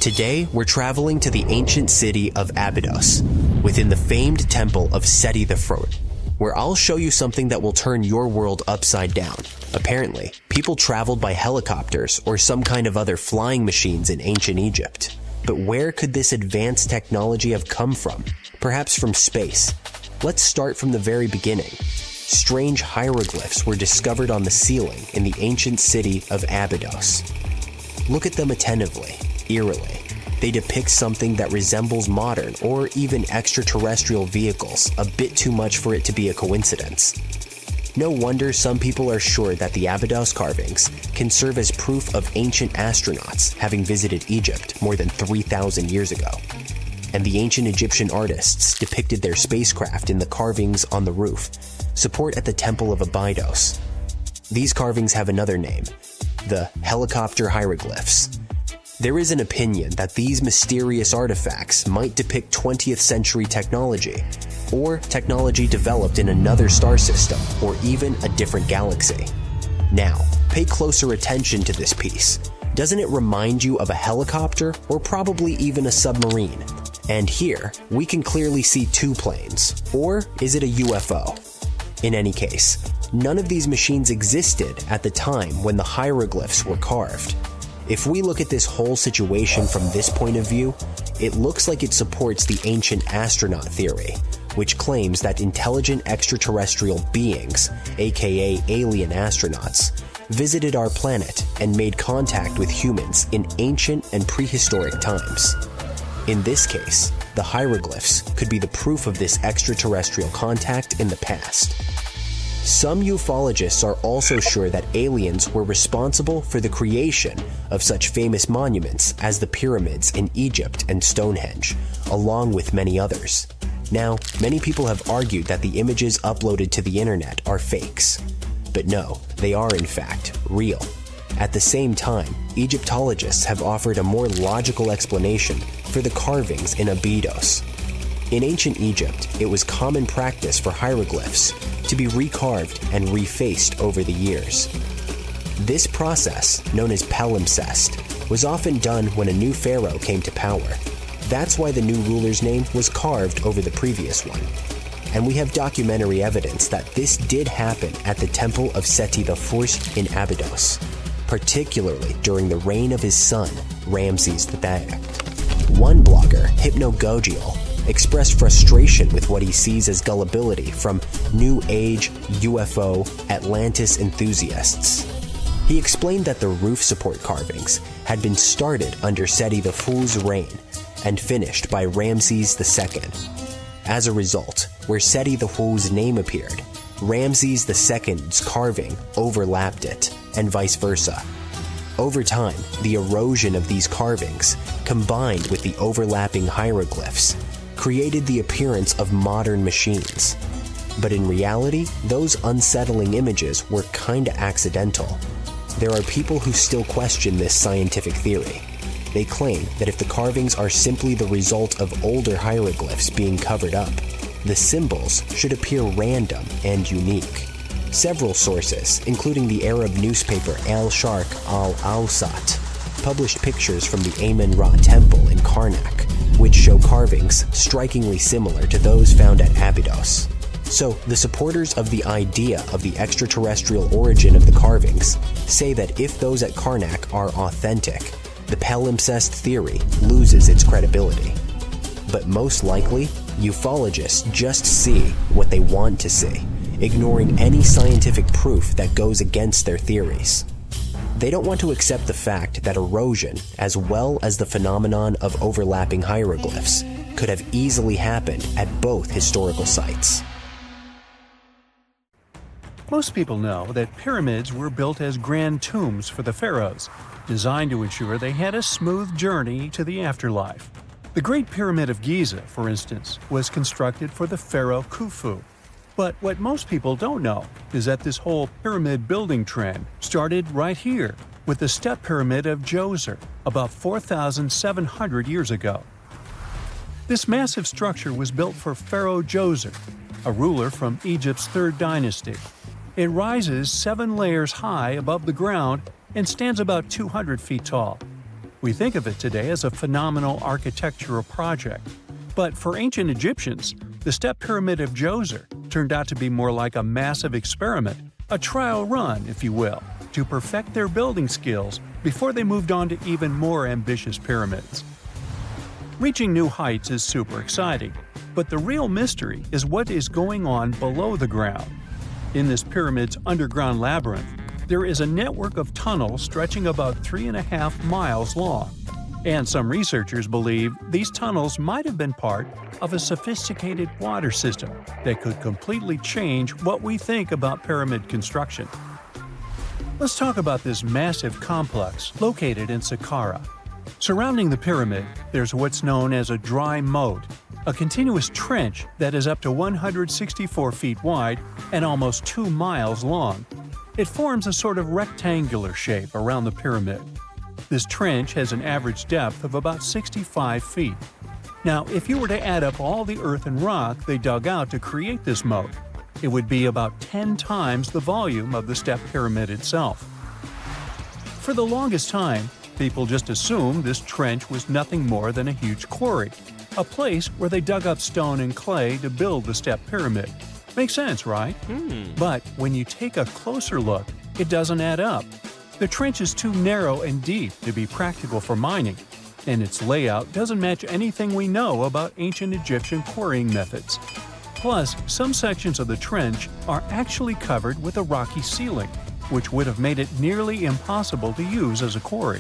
Today, we're traveling to the ancient city of Abydos, within the famed Temple of Seti I, where I'll show you something that will turn your world upside down. Apparently, people traveled by helicopters or some kind of other flying machines in ancient Egypt. But where could this advanced technology have come from? Perhaps from space. Let's start from the very beginning. Strange hieroglyphs were discovered on the ceiling in the ancient city of Abydos. Look at them attentively, eerily. They depict something that resembles modern or even extraterrestrial vehicles, a bit too much for it to be a coincidence. No wonder some people are sure that the Abydos carvings can serve as proof of ancient astronauts having visited Egypt more than 3,000 years ago. And the ancient Egyptian artists depicted their spacecraft in the carvings on the roof, support at the Temple of Abydos. These carvings have another name, the helicopter hieroglyphs. There is an opinion that these mysterious artifacts might depict 20th century technology, or technology developed in another star system, or even a different galaxy. Now, pay closer attention to this piece. Doesn't it remind you of a helicopter, or probably even a submarine? And here, we can clearly see two planes. Or is it a UFO? In any case, none of these machines existed at the time when the hieroglyphs were carved. If we look at this whole situation from this point of view, it looks like it supports the ancient astronaut theory, which claims that intelligent extraterrestrial beings, aka alien astronauts, visited our planet and made contact with humans in ancient and prehistoric times. In this case, the hieroglyphs could be the proof of this extraterrestrial contact in the past. Some ufologists are also sure that aliens were responsible for the creation of such famous monuments as the pyramids in Egypt and Stonehenge, along with many others. Now, many people have argued that the images uploaded to the internet are fakes. But no, they are in fact real. At the same time, Egyptologists have offered a more logical explanation for the carvings in Abydos. In ancient Egypt, it was common practice for hieroglyphs to be recarved and refaced over the years. This process, known as palimpsest, was often done when a new pharaoh came to power. That's why the new ruler's name was carved over the previous one. And we have documentary evidence that this did happen at the Temple of Seti I in Abydos, particularly during the reign of his son, Ramses II. One blogger, Hypnogogial, expressed frustration with what he sees as gullibility from New Age, UFO, Atlantis enthusiasts. He explained that the roof support carvings had been started under Seti I's reign and finished by Ramses II. As a result, where Seti I's name appeared, Ramses II's carving overlapped it, and vice versa. Over time, the erosion of these carvings, combined with the overlapping hieroglyphs, created the appearance of modern machines. But in reality, those unsettling images were kinda accidental. There are people who still question this scientific theory. They claim that if the carvings are simply the result of older hieroglyphs being covered up, the symbols should appear random and unique. Several sources, including the Arab newspaper Al-Sharq al-Awsat, published pictures from the Amun-Ra temple in Karnak, which show carvings strikingly similar to those found at Abydos. So, the supporters of the idea of the extraterrestrial origin of the carvings say that if those at Karnak are authentic, the palimpsest theory loses its credibility. But most likely, ufologists just see what they want to see, ignoring any scientific proof that goes against their theories. They don't want to accept the fact that erosion, as well as the phenomenon of overlapping hieroglyphs, could have easily happened at both historical sites. Most people know that pyramids were built as grand tombs for the pharaohs, designed to ensure they had a smooth journey to the afterlife. The Great Pyramid of Giza, for instance, was constructed for the pharaoh Khufu. But what most people don't know is that this whole pyramid building trend started right here with the step pyramid of Djoser about 4,700 years ago. This massive structure was built for Pharaoh Djoser, a ruler from Egypt's 3rd dynasty. It rises 7 layers high above the ground and stands about 200 feet tall. We think of it today as a phenomenal architectural project. But for ancient Egyptians, the Step Pyramid of Djoser turned out to be more like a massive experiment, a trial run, if you will, to perfect their building skills before they moved on to even more ambitious pyramids. Reaching new heights is super exciting, but the real mystery is what is going on below the ground. In this pyramid's underground labyrinth, there is a network of tunnels stretching about 3.5 miles long. And some researchers believe these tunnels might have been part of a sophisticated water system that could completely change what we think about pyramid construction. Let's talk about this massive complex located in Saqqara. Surrounding the pyramid, there's what's known as a dry moat, a continuous trench that is up to 164 feet wide and almost 2 miles long. It forms a sort of rectangular shape around the pyramid. This trench has an average depth of about 65 feet. Now, if you were to add up all the earth and rock they dug out to create this moat, it would be about 10 times the volume of the Step Pyramid itself. For the longest time, people just assumed this trench was nothing more than a huge quarry, a place where they dug up stone and clay to build the Step Pyramid. Makes sense, right? But when you take a closer look, it doesn't add up. The trench is too narrow and deep to be practical for mining, and its layout doesn't match anything we know about ancient Egyptian quarrying methods. Plus, some sections of the trench are actually covered with a rocky ceiling, which would have made it nearly impossible to use as a quarry.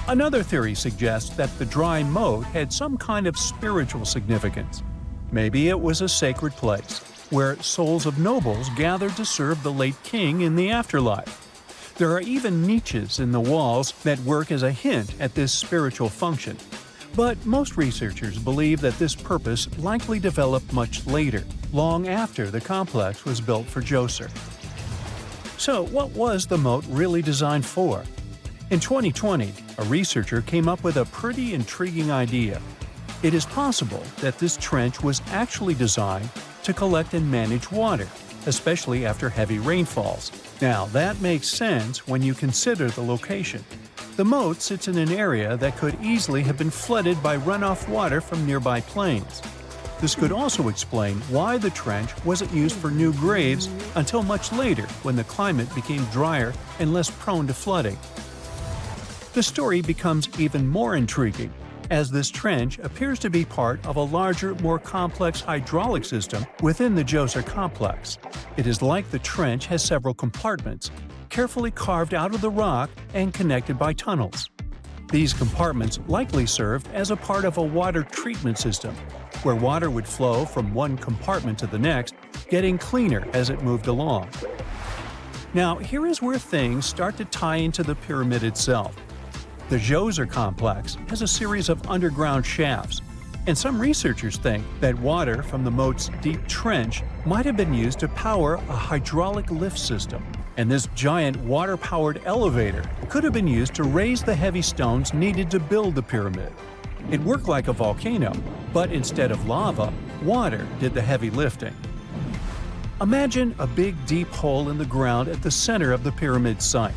Another theory suggests that the dry moat had some kind of spiritual significance. Maybe it was a sacred place, where souls of nobles gathered to serve the late king in the afterlife. There are even niches in the walls that work as a hint at this spiritual function. But most researchers believe that this purpose likely developed much later, long after the complex was built for Djoser. So what was the moat really designed for? In 2020, a researcher came up with a pretty intriguing idea. It is possible that this trench was actually designed to collect and manage water, especially after heavy rainfalls. Now, that makes sense when you consider the location. The moat sits in an area that could easily have been flooded by runoff water from nearby plains. This could also explain why the trench wasn't used for new graves until much later when the climate became drier and less prone to flooding. The story becomes even more intriguing as this trench appears to be part of a larger, more complex hydraulic system within the Djoser complex. It is like the trench has several compartments, carefully carved out of the rock and connected by tunnels. These compartments likely served as a part of a water treatment system, where water would flow from one compartment to the next, getting cleaner as it moved along. Now, here is where things start to tie into the pyramid itself. The Djoser complex has a series of underground shafts, and some researchers think that water from the moat's deep trench might have been used to power a hydraulic lift system, and this giant water-powered elevator could have been used to raise the heavy stones needed to build the pyramid. It worked like a volcano, but instead of lava, water did the heavy lifting. Imagine a big deep hole in the ground at the center of the pyramid site.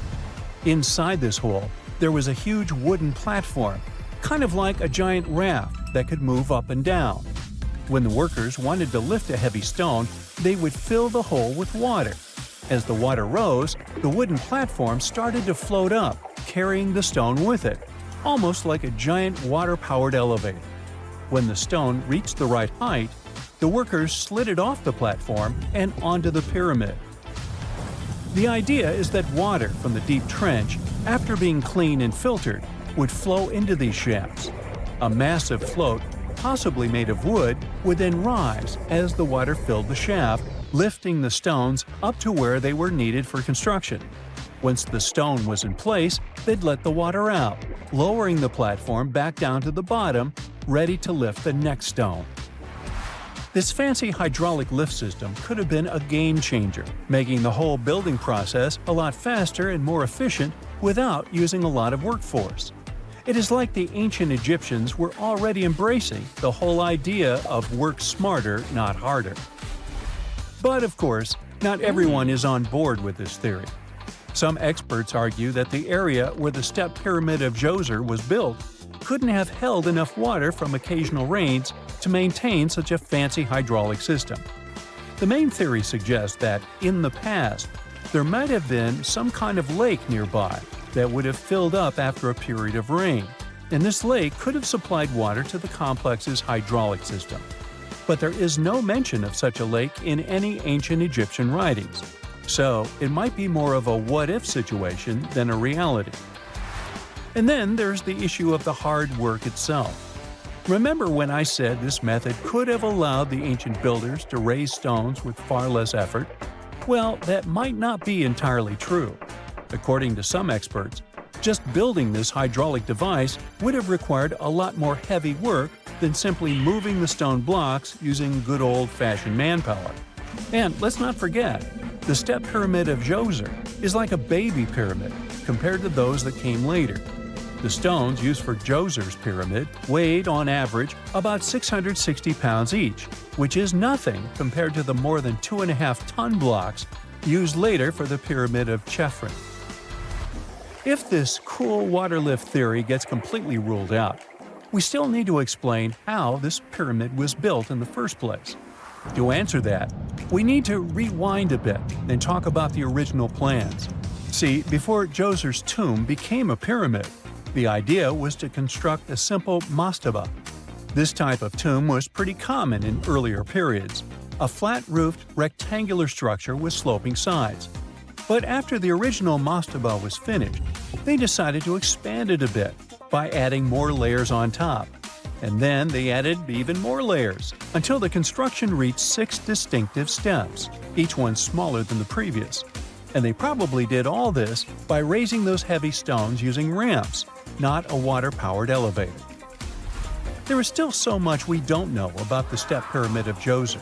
Inside this hole, there was a huge wooden platform, kind of like a giant raft that could move up and down. When the workers wanted to lift a heavy stone, they would fill the hole with water. As the water rose, the wooden platform started to float up, carrying the stone with it, almost like a giant water-powered elevator. When the stone reached the right height, the workers slid it off the platform and onto the pyramid. The idea is that water from the deep trench, after being cleaned and filtered, would flow into these shafts. A massive float, possibly made of wood, would then rise as the water filled the shaft, lifting the stones up to where they were needed for construction. Once the stone was in place, they'd let the water out, lowering the platform back down to the bottom, ready to lift the next stone. This fancy hydraulic lift system could have been a game changer, making the whole building process a lot faster and more efficient without using a lot of workforce. It is like the ancient Egyptians were already embracing the whole idea of work smarter, not harder. But of course, not everyone is on board with this theory. Some experts argue that the area where the step pyramid of Djoser was built couldn't have held enough water from occasional rains to maintain such a fancy hydraulic system. The main theory suggests that, in the past, there might have been some kind of lake nearby that would have filled up after a period of rain, and this lake could have supplied water to the complex's hydraulic system. But there is no mention of such a lake in any ancient Egyptian writings, so it might be more of a what-if situation than a reality. And then there's the issue of the hard work itself. Remember when I said this method could have allowed the ancient builders to raise stones with far less effort? Well, that might not be entirely true. According to some experts, just building this hydraulic device would have required a lot more heavy work than simply moving the stone blocks using good old-fashioned manpower. And let's not forget, the step pyramid of Djoser is like a baby pyramid compared to those that came later. The stones used for Djoser's pyramid weighed, on average, about 660 pounds each, which is nothing compared to the more than 2.5-ton blocks used later for the pyramid of Chephren. If this cool water lift theory gets completely ruled out, we still need to explain how this pyramid was built in the first place. To answer that, we need to rewind a bit and talk about the original plans. See, before Djoser's tomb became a pyramid, the idea was to construct a simple mastaba. This type of tomb was pretty common in earlier periods, a flat-roofed, rectangular structure with sloping sides. But after the original mastaba was finished, they decided to expand it a bit by adding more layers on top. And then they added even more layers, until the construction reached 6 distinctive steps, each one smaller than the previous. And they probably did all this by raising those heavy stones using ramps, not a water-powered elevator. There is still so much we don't know about the step pyramid of Djoser.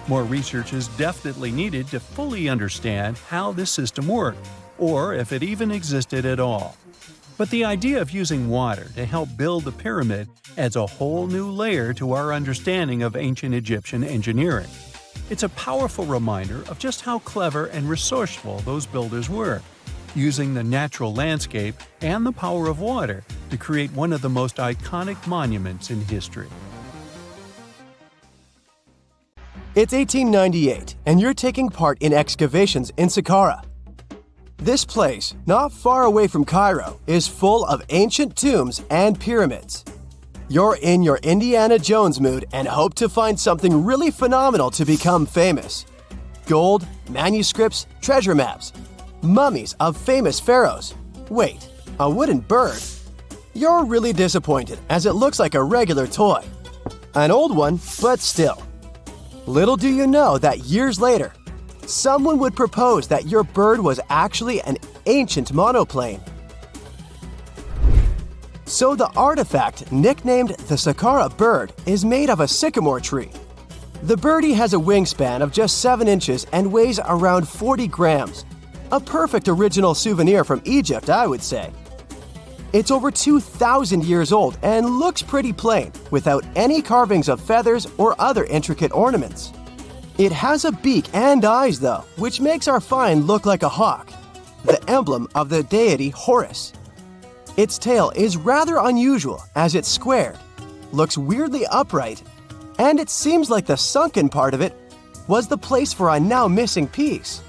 More research is definitely needed to fully understand how this system worked, or if it even existed at all. But the idea of using water to help build the pyramid adds a whole new layer to our understanding of ancient Egyptian engineering. It's a powerful reminder of just how clever and resourceful those builders were, using the natural landscape and the power of water to create one of the most iconic monuments in history. It's 1898, and you're taking part in excavations in Saqqara. This place, not far away from Cairo, is full of ancient tombs and pyramids. You're in your Indiana Jones mood and hope to find something really phenomenal to become famous. Gold, manuscripts, treasure maps, mummies of famous pharaohs. Wait, a wooden bird? You're really disappointed as it looks like a regular toy. An old one, but still. Little do you know that years later, someone would propose that your bird was actually an ancient monoplane. So the artifact, nicknamed the Saqqara Bird, is made of a sycamore tree. The birdie has a wingspan of just 7 inches and weighs around 40 grams. A perfect original souvenir from Egypt, I would say. It's over 2,000 years old and looks pretty plain, without any carvings of feathers or other intricate ornaments. It has a beak and eyes, though, which makes our find look like a hawk, the emblem of the deity Horus. Its tail is rather unusual as it's squared, looks weirdly upright, and it seems like the sunken part of it was the place for a now missing piece.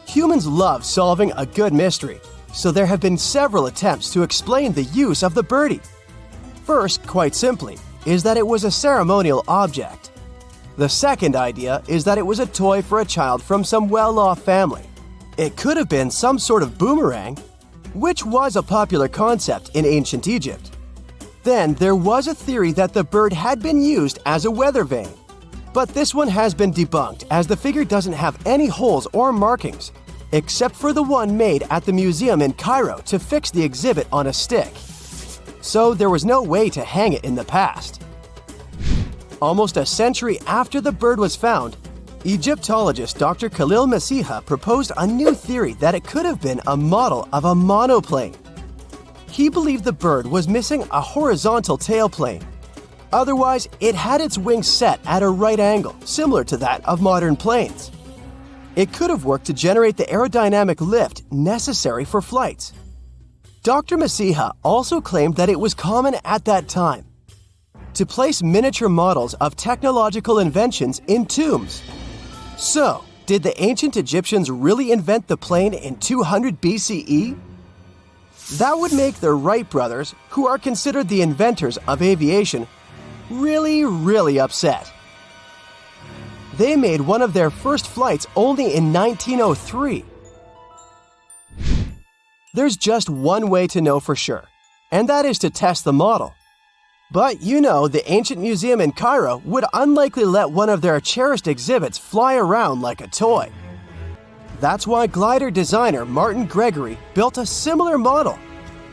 Humans love solving a good mystery, so there have been several attempts to explain the use of the birdie. First, quite simply, is that it was a ceremonial object. The second idea is that it was a toy for a child from some well-off family. It could have been some sort of boomerang, which was a popular concept in ancient Egypt. Then there was a theory that the bird had been used as a weather vane. But this one has been debunked as the figure doesn't have any holes or markings, except for the one made at the museum in Cairo to fix the exhibit on a stick. So there was no way to hang it in the past. Almost a century after the bird was found, Egyptologist Dr. Khalil Masiha proposed a new theory that it could have been a model of a monoplane. He believed the bird was missing a horizontal tailplane. Otherwise, it had its wings set at a right angle, similar to that of modern planes. It could have worked to generate the aerodynamic lift necessary for flights. Dr. Masiha also claimed that it was common at that time to place miniature models of technological inventions in tombs. So, did the ancient Egyptians really invent the plane in 200 BCE? That would make the Wright brothers, who are considered the inventors of aviation, really upset. They made one of their first flights only in 1903. There's just one way to know for sure, and that is to test the model. But you know, the ancient museum in Cairo would unlikely let one of their cherished exhibits fly around like a toy. That's why glider designer Martin Gregory built a similar model,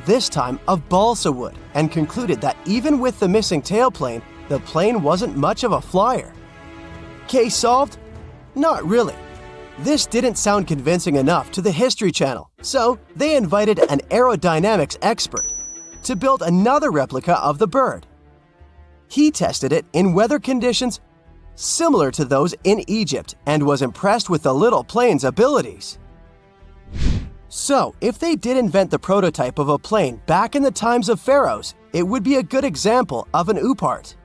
this time of balsa wood, and concluded that even with the missing tailplane, the plane wasn't much of a flyer. Case solved? Not really. This didn't sound convincing enough to the History Channel, so they invited an aerodynamics expert to build another replica of the bird. He tested it in weather conditions similar to those in Egypt and was impressed with the little plane's abilities. So, if they did invent the prototype of a plane back in the times of pharaohs, it would be a good example of an oupart.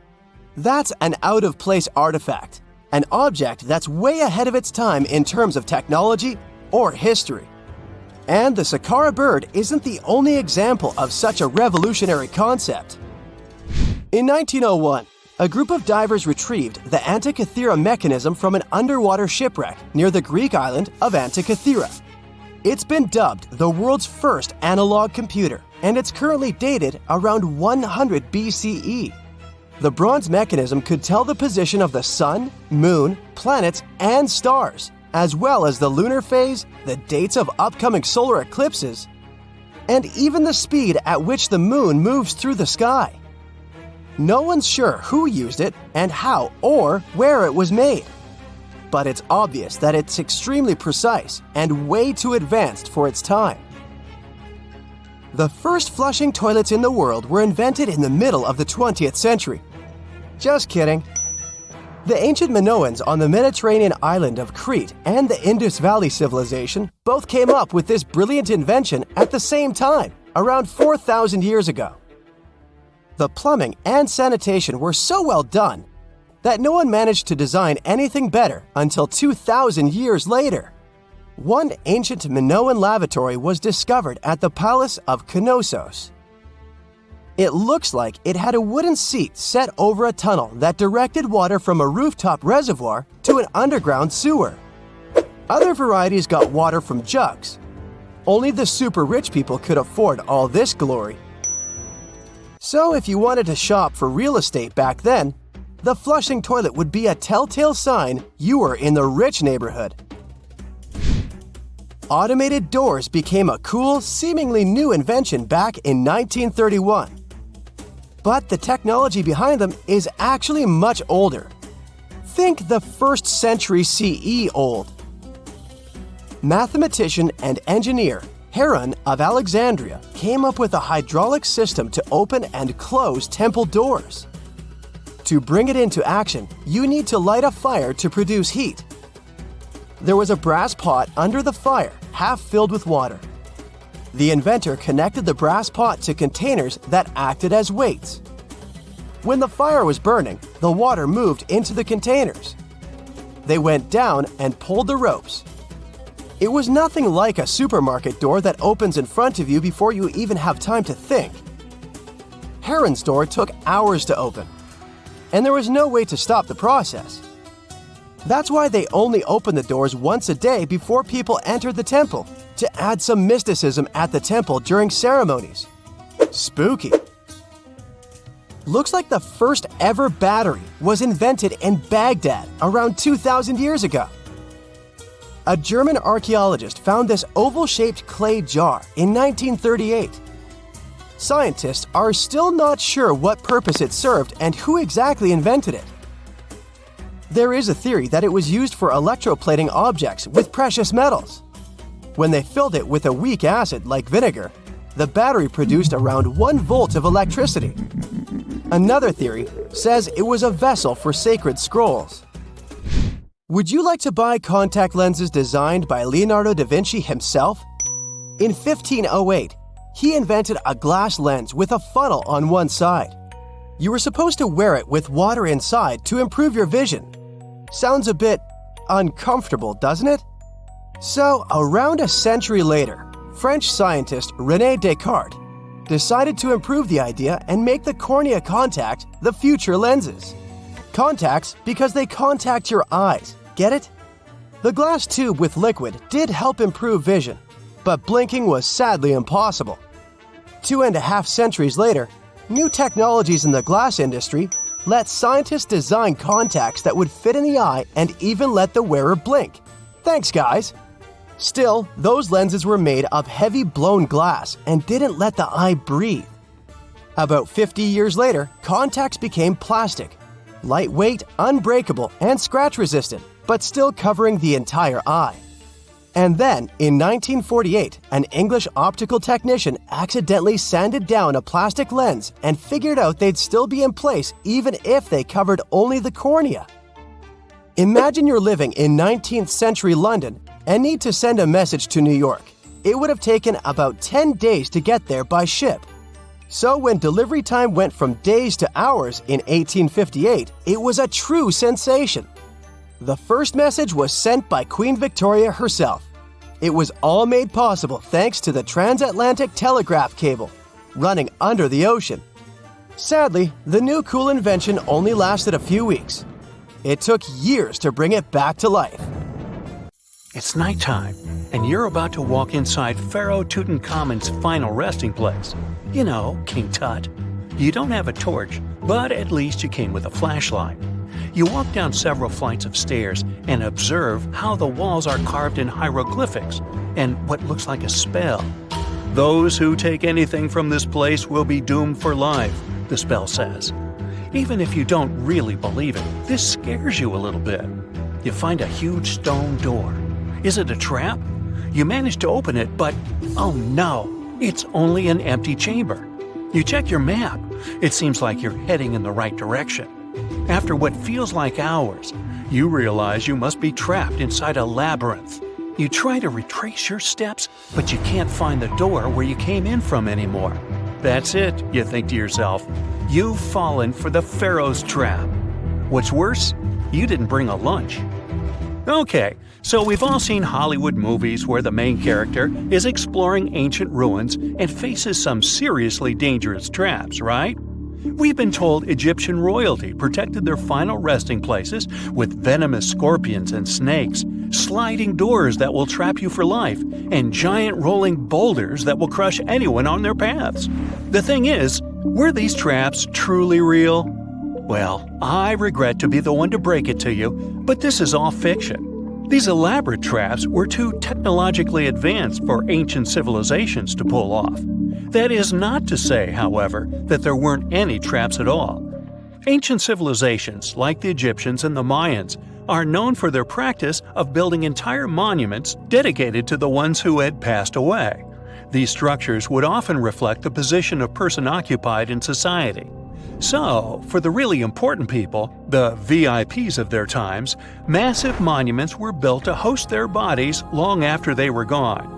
That's an out-of-place artifact, an object that's way ahead of its time in terms of technology or history. And the Saqqara Bird isn't the only example of such a revolutionary concept. In 1901, a group of divers retrieved the Antikythera mechanism from an underwater shipwreck near the Greek island of Antikythera. It's been dubbed the world's first analog computer, and it's currently dated around 100 BCE. The bronze mechanism could tell the position of the sun, moon, planets, and stars, as well as the lunar phase, the dates of upcoming solar eclipses, and even the speed at which the moon moves through the sky. No one's sure who used it and how or where it was made. But it's obvious that it's extremely precise and way too advanced for its time. The first flushing toilets in the world were invented in the middle of the 20th century. Just kidding. The ancient Minoans on the Mediterranean island of Crete and the Indus Valley civilization both came up with this brilliant invention at the same time, around 4,000 years ago. The plumbing and sanitation were so well done that no one managed to design anything better until 2,000 years later. One ancient Minoan lavatory was discovered at the Palace of Knossos. It looks like it had a wooden seat set over a tunnel that directed water from a rooftop reservoir to an underground sewer. Other varieties got water from jugs. Only the super rich people could afford all this glory. So if you wanted to shop for real estate back then, the flushing toilet would be a telltale sign you were in the rich neighborhood. Automated doors became a cool, seemingly new invention back in 1931. But the technology behind them is actually much older. Think the 1st century CE old. Mathematician and engineer Heron of Alexandria came up with a hydraulic system to open and close temple doors. To bring it into action, you need to light a fire to produce heat. There was a brass pot under the fire, half filled with water. The inventor connected the brass pot to containers that acted as weights. When the fire was burning, the water moved into the containers. They went down and pulled the ropes. It was nothing like a supermarket door that opens in front of you before you even have time to think. Heron's door took hours to open, and there was no way to stop the process. That's why they only opened the doors once a day before people entered the temple, to add some mysticism at the temple during ceremonies. Spooky. Looks like the first ever battery was invented in Baghdad around 2,000 years ago. A German archaeologist found this oval-shaped clay jar in 1938. Scientists are still not sure what purpose it served and who exactly invented it. There is a theory that it was used for electroplating objects with precious metals. When they filled it with a weak acid like vinegar, the battery produced around 1 volt of electricity. Another theory says it was a vessel for sacred scrolls. Would you like to buy contact lenses designed by Leonardo da Vinci himself? In 1508, he invented a glass lens with a funnel on one side. You were supposed to wear it with water inside to improve your vision. Sounds a bit uncomfortable, doesn't it? So, around a century later, French scientist René Descartes decided to improve the idea and make the cornea contact the future lenses. Contacts because they contact your eyes, get it? The glass tube with liquid did help improve vision, but blinking was sadly impossible. 2.5 centuries later, new technologies in the glass industry let scientists design contacts that would fit in the eye and even let the wearer blink. Thanks, guys! Still, those lenses were made of heavy blown glass and didn't let the eye breathe. About 50 years later, contacts became plastic, lightweight, unbreakable, and scratch-resistant, but still covering the entire eye. And then, in 1948, an English optical technician accidentally sanded down a plastic lens and figured out they'd still be in place even if they covered only the cornea. Imagine you're living in 19th century London and need to send a message to New York. It would have taken about 10 days to get there by ship. So when delivery time went from days to hours in 1858, it was a true sensation. The first message was sent by Queen Victoria herself. It was all made possible thanks to the transatlantic telegraph cable, running under the ocean. Sadly, the new cool invention only lasted a few weeks. It took years to bring it back to life. It's nighttime, and you're about to walk inside Pharaoh Tutankhamun's final resting place. You know, King Tut. You don't have a torch, but at least you came with a flashlight. You walk down several flights of stairs and observe how the walls are carved in hieroglyphics and what looks like a spell. Those who take anything from this place will be doomed for life, the spell says. Even if you don't really believe it, this scares you a little bit. You find a huge stone door. Is it a trap? You manage to open it, but oh no, it's only an empty chamber. You check your map. It seems like you're heading in the right direction. After what feels like hours, you realize you must be trapped inside a labyrinth. You try to retrace your steps, but you can't find the door where you came in from anymore. That's it, you think to yourself. You've fallen for the Pharaoh's trap. What's worse, you didn't bring a lunch. Okay, so we've all seen Hollywood movies where the main character is exploring ancient ruins and faces some seriously dangerous traps, right? We've been told Egyptian royalty protected their final resting places with venomous scorpions and snakes, sliding doors that will trap you for life, and giant rolling boulders that will crush anyone on their paths. The thing is, were these traps truly real? Well, I regret to be the one to break it to you, but this is all fiction. These elaborate traps were too technologically advanced for ancient civilizations to pull off. That is not to say, however, that there weren't any traps at all. Ancient civilizations, like the Egyptians and the Mayans, are known for their practice of building entire monuments dedicated to the ones who had passed away. These structures would often reflect the position of person occupied in society. So, for the really important people, the VIPs of their times, massive monuments were built to host their bodies long after they were gone.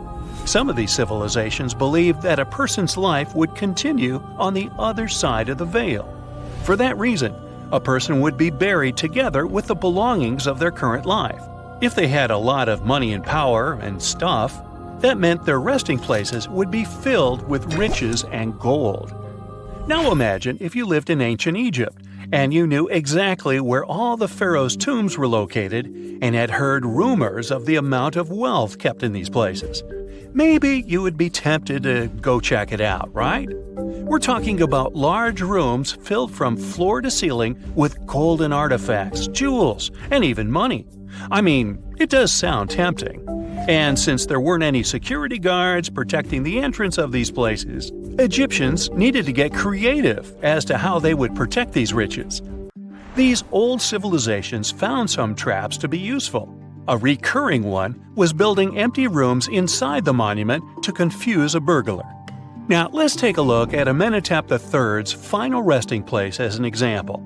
Some of these civilizations believed that a person's life would continue on the other side of the veil. For that reason, a person would be buried together with the belongings of their current life. If they had a lot of money and power and stuff, that meant their resting places would be filled with riches and gold. Now imagine if you lived in ancient Egypt and you knew exactly where all the pharaohs' tombs were located and had heard rumors of the amount of wealth kept in these places. Maybe you would be tempted to go check it out, right? We're talking about large rooms filled from floor to ceiling with golden artifacts, jewels, and even money. I mean, it does sound tempting. And since there weren't any security guards protecting the entrance of these places, Egyptians needed to get creative as to how they would protect these riches. These old civilizations found some traps to be useful. A recurring one was building empty rooms inside the monument to confuse a burglar. Now, let's take a look at Amenhotep III's final resting place as an example.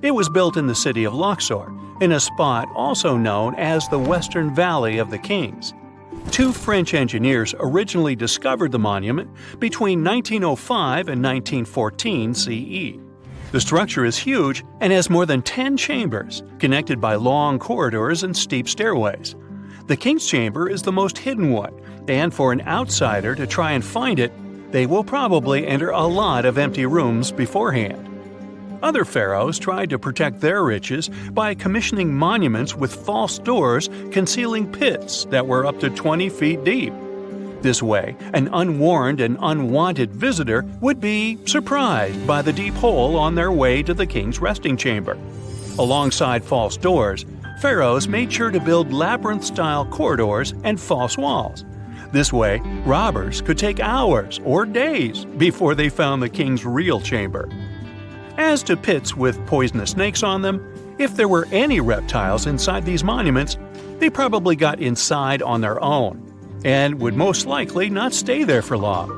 It was built in the city of Luxor, in a spot also known as the Western Valley of the Kings. Two French engineers originally discovered the monument between 1905 and 1914 CE. The structure is huge and has more than 10 chambers, connected by long corridors and steep stairways. The King's Chamber is the most hidden one, and for an outsider to try and find it, they will probably enter a lot of empty rooms beforehand. Other pharaohs tried to protect their riches by commissioning monuments with false doors concealing pits that were up to 20 feet deep. This way, an unwarned and unwanted visitor would be surprised by the deep hole on their way to the king's resting chamber. Alongside false doors, pharaohs made sure to build labyrinth-style corridors and false walls. This way, robbers could take hours or days before they found the king's real chamber. As to pits with poisonous snakes on them, if there were any reptiles inside these monuments, they probably got inside on their own, and would most likely not stay there for long.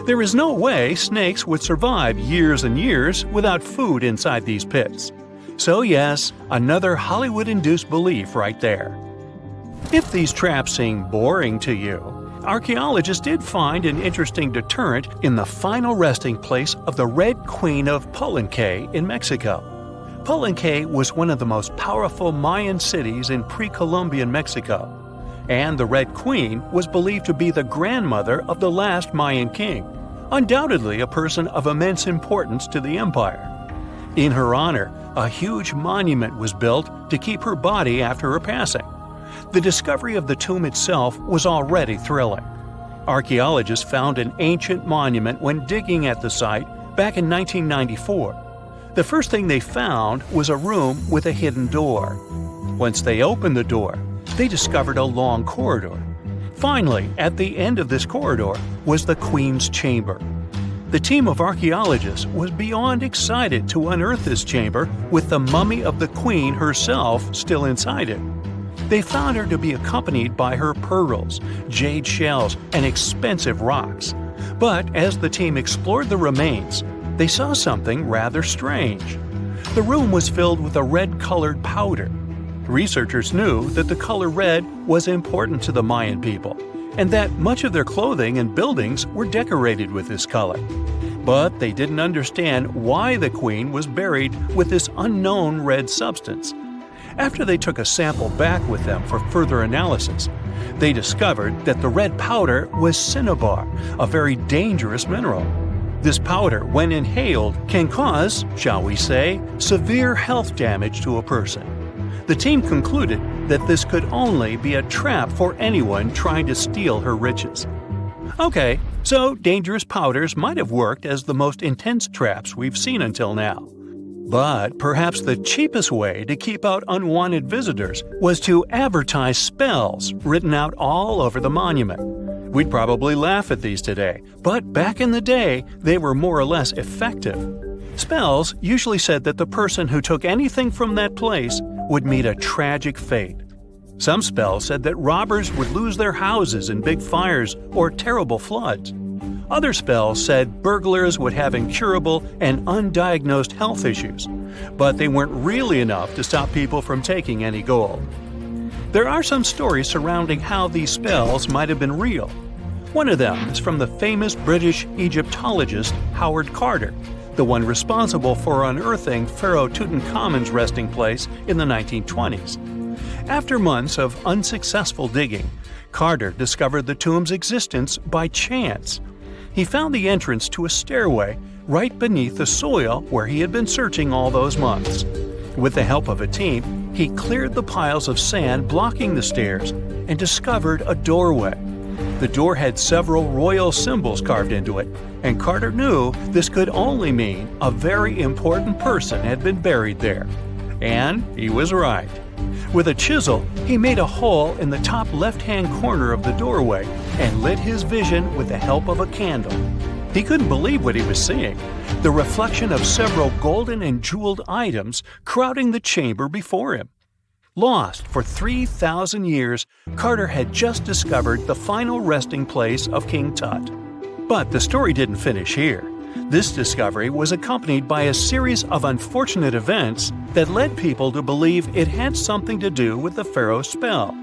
There is no way snakes would survive years and years without food inside these pits. So yes, another Hollywood-induced belief right there. If these traps seem boring to you, archaeologists did find an interesting deterrent in the final resting place of the Red Queen of Palenque in Mexico. Palenque was one of the most powerful Mayan cities in pre-Columbian Mexico, and the Red Queen was believed to be the grandmother of the last Mayan king, undoubtedly a person of immense importance to the empire. In her honor, a huge monument was built to keep her body after her passing. The discovery of the tomb itself was already thrilling. Archaeologists found an ancient monument when digging at the site back in 1994. The first thing they found was a room with a hidden door. Once they opened the door, they discovered a long corridor. Finally, at the end of this corridor was the Queen's chamber. The team of archaeologists was beyond excited to unearth this chamber with the mummy of the Queen herself still inside it. They found her to be accompanied by her pearls, jade shells, and expensive rocks. But as the team explored the remains, they saw something rather strange. The room was filled with a red-colored powder. Researchers knew that the color red was important to the Mayan people, and that much of their clothing and buildings were decorated with this color. But they didn't understand why the queen was buried with this unknown red substance. After they took a sample back with them for further analysis, they discovered that the red powder was cinnabar, a very dangerous mineral. This powder, when inhaled, can cause, shall we say, severe health damage to a person. The team concluded that this could only be a trap for anyone trying to steal her riches. Okay, so dangerous powders might have worked as the most intense traps we've seen until now. But perhaps the cheapest way to keep out unwanted visitors was to advertise spells written out all over the monument. We'd probably laugh at these today, but back in the day, they were more or less effective. Spells usually said that the person who took anything from that place would meet a tragic fate. Some spells said that robbers would lose their houses in big fires or terrible floods. Other spells said burglars would have incurable and undiagnosed health issues, but they weren't really enough to stop people from taking any gold. There are some stories surrounding how these spells might have been real. One of them is from the famous British Egyptologist Howard Carter, the one responsible for unearthing Pharaoh Tutankhamun's resting place in the 1920s. After months of unsuccessful digging, Carter discovered the tomb's existence by chance. He found the entrance to a stairway right beneath the soil where he had been searching all those months. With the help of a team, he cleared the piles of sand blocking the stairs and discovered a doorway. The door had several royal symbols carved into it, and Carter knew this could only mean a very important person had been buried there. And he was right. With a chisel, he made a hole in the top left-hand corner of the doorway and lit his vision with the help of a candle. He couldn't believe what he was seeing, the reflection of several golden and jeweled items crowding the chamber before him. Lost for 3,000 years, Carter had just discovered the final resting place of King Tut. But the story didn't finish here. This discovery was accompanied by a series of unfortunate events that led people to believe it had something to do with the Pharaoh spell.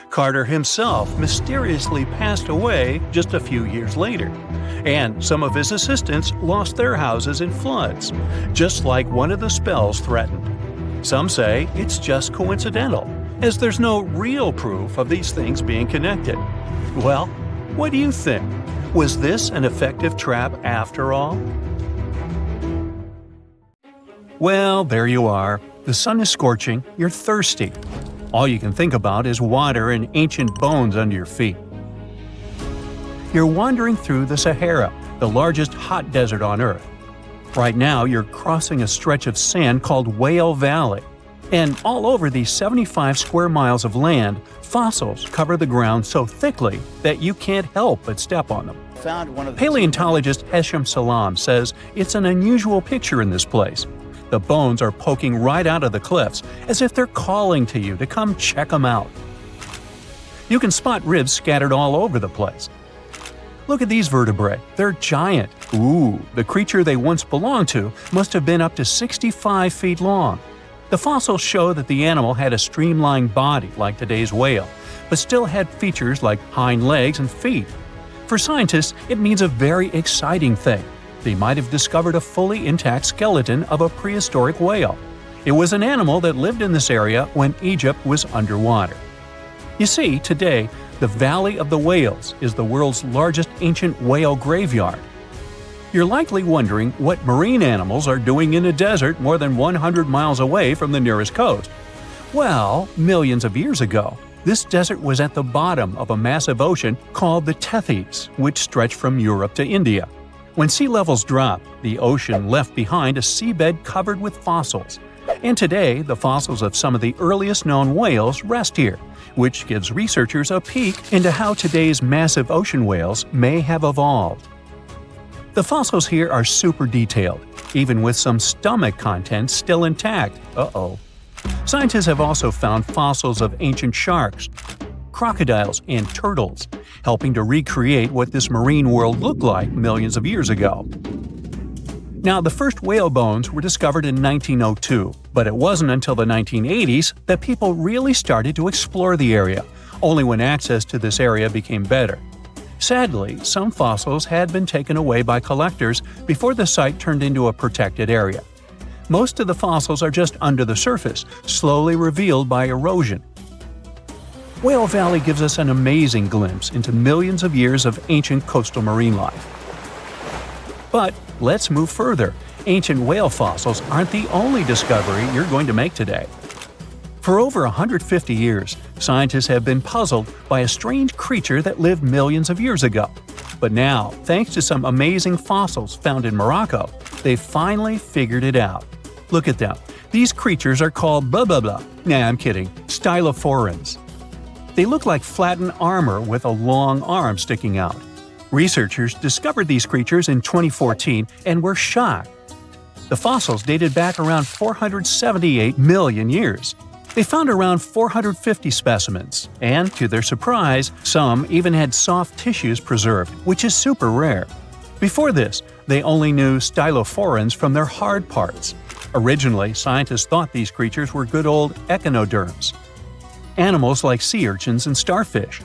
Carter himself mysteriously passed away just a few years later, and some of his assistants lost their houses in floods, just like one of the spells threatened. Some say it's just coincidental, as there's no real proof of these things being connected. Well, what do you think? Was this an effective trap after all? Well, there you are. The sun is scorching, you're thirsty. All you can think about is water and ancient bones under your feet. You're wandering through the Sahara, the largest hot desert on Earth. Right now, you're crossing a stretch of sand called Whale Valley. And all over these 75 square miles of land, fossils cover the ground so thickly that you can't help but step on them. Paleontologist Hesham Salam says it's an unusual picture in this place. The bones are poking right out of the cliffs, as if they're calling to you to come check them out. You can spot ribs scattered all over the place. Look at these vertebrae. They're giant. Ooh, the creature they once belonged to must have been up to 65 feet long. The fossils show that the animal had a streamlined body like today's whale, but still had features like hind legs and feet. For scientists, it means a very exciting thing. They might have discovered a fully intact skeleton of a prehistoric whale. It was an animal that lived in this area when Egypt was underwater. You see, today, the Valley of the Whales is the world's largest ancient whale graveyard. You're likely wondering what marine animals are doing in a desert more than 100 miles away from the nearest coast. Well, millions of years ago, this desert was at the bottom of a massive ocean called the Tethys, which stretched from Europe to India. When sea levels dropped, the ocean left behind a seabed covered with fossils. And today, the fossils of some of the earliest known whales rest here, which gives researchers a peek into how today's massive ocean whales may have evolved. The fossils here are super detailed, even with some stomach contents still intact. Uh-oh. Scientists have also found fossils of ancient sharks, crocodiles, and turtles, helping to recreate what this marine world looked like millions of years ago. Now, the first whale bones were discovered in 1902, but it wasn't until the 1980s that people really started to explore the area, only when access to this area became better. Sadly, some fossils had been taken away by collectors before the site turned into a protected area. Most of the fossils are just under the surface, slowly revealed by erosion. Whale Valley gives us an amazing glimpse into millions of years of ancient coastal marine life. But let's move further. Ancient whale fossils aren't the only discovery you're going to make today. For over 150 years, scientists have been puzzled by a strange creature that lived millions of years ago. But now, thanks to some amazing fossils found in Morocco, they've finally figured it out. Look at them. These creatures are called blah blah blah. Nah, I'm kidding. Stylophorans. They look like flattened armor with a long arm sticking out. Researchers discovered these creatures in 2014 and were shocked. The fossils dated back around 478 million years. They found around 450 specimens, and to their surprise, some even had soft tissues preserved, which is super rare. Before this, they only knew stylophorans from their hard parts. Originally, scientists thought these creatures were good old echinoderms, animals like sea urchins and starfish.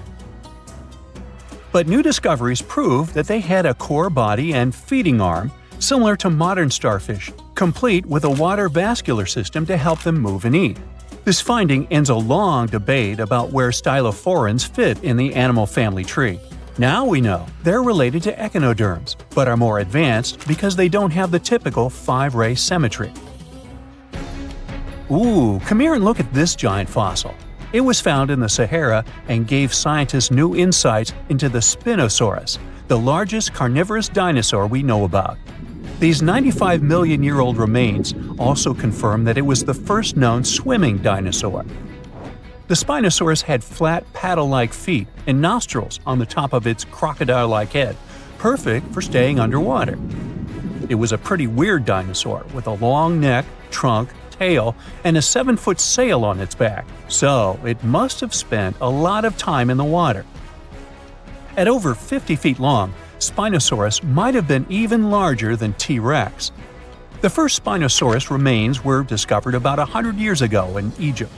But new discoveries prove that they had a core body and feeding arm similar to modern starfish, complete with a water vascular system to help them move and eat. This finding ends a long debate about where stylophorans fit in the animal family tree. Now we know they're related to echinoderms, but are more advanced because they don't have the typical 5-ray symmetry. Ooh, come here and look at this giant fossil. It was found in the Sahara and gave scientists new insights into the Spinosaurus, the largest carnivorous dinosaur we know about. These 95 million-year-old remains also confirm that it was the first known swimming dinosaur. The Spinosaurus had flat paddle-like feet and nostrils on the top of its crocodile-like head, perfect for staying underwater. It was a pretty weird dinosaur with a long neck, trunk, tail, and a 7-foot sail on its back, so it must have spent a lot of time in the water. At over 50 feet long, Spinosaurus might have been even larger than T. rex. The first Spinosaurus remains were discovered about 100 years ago in Egypt.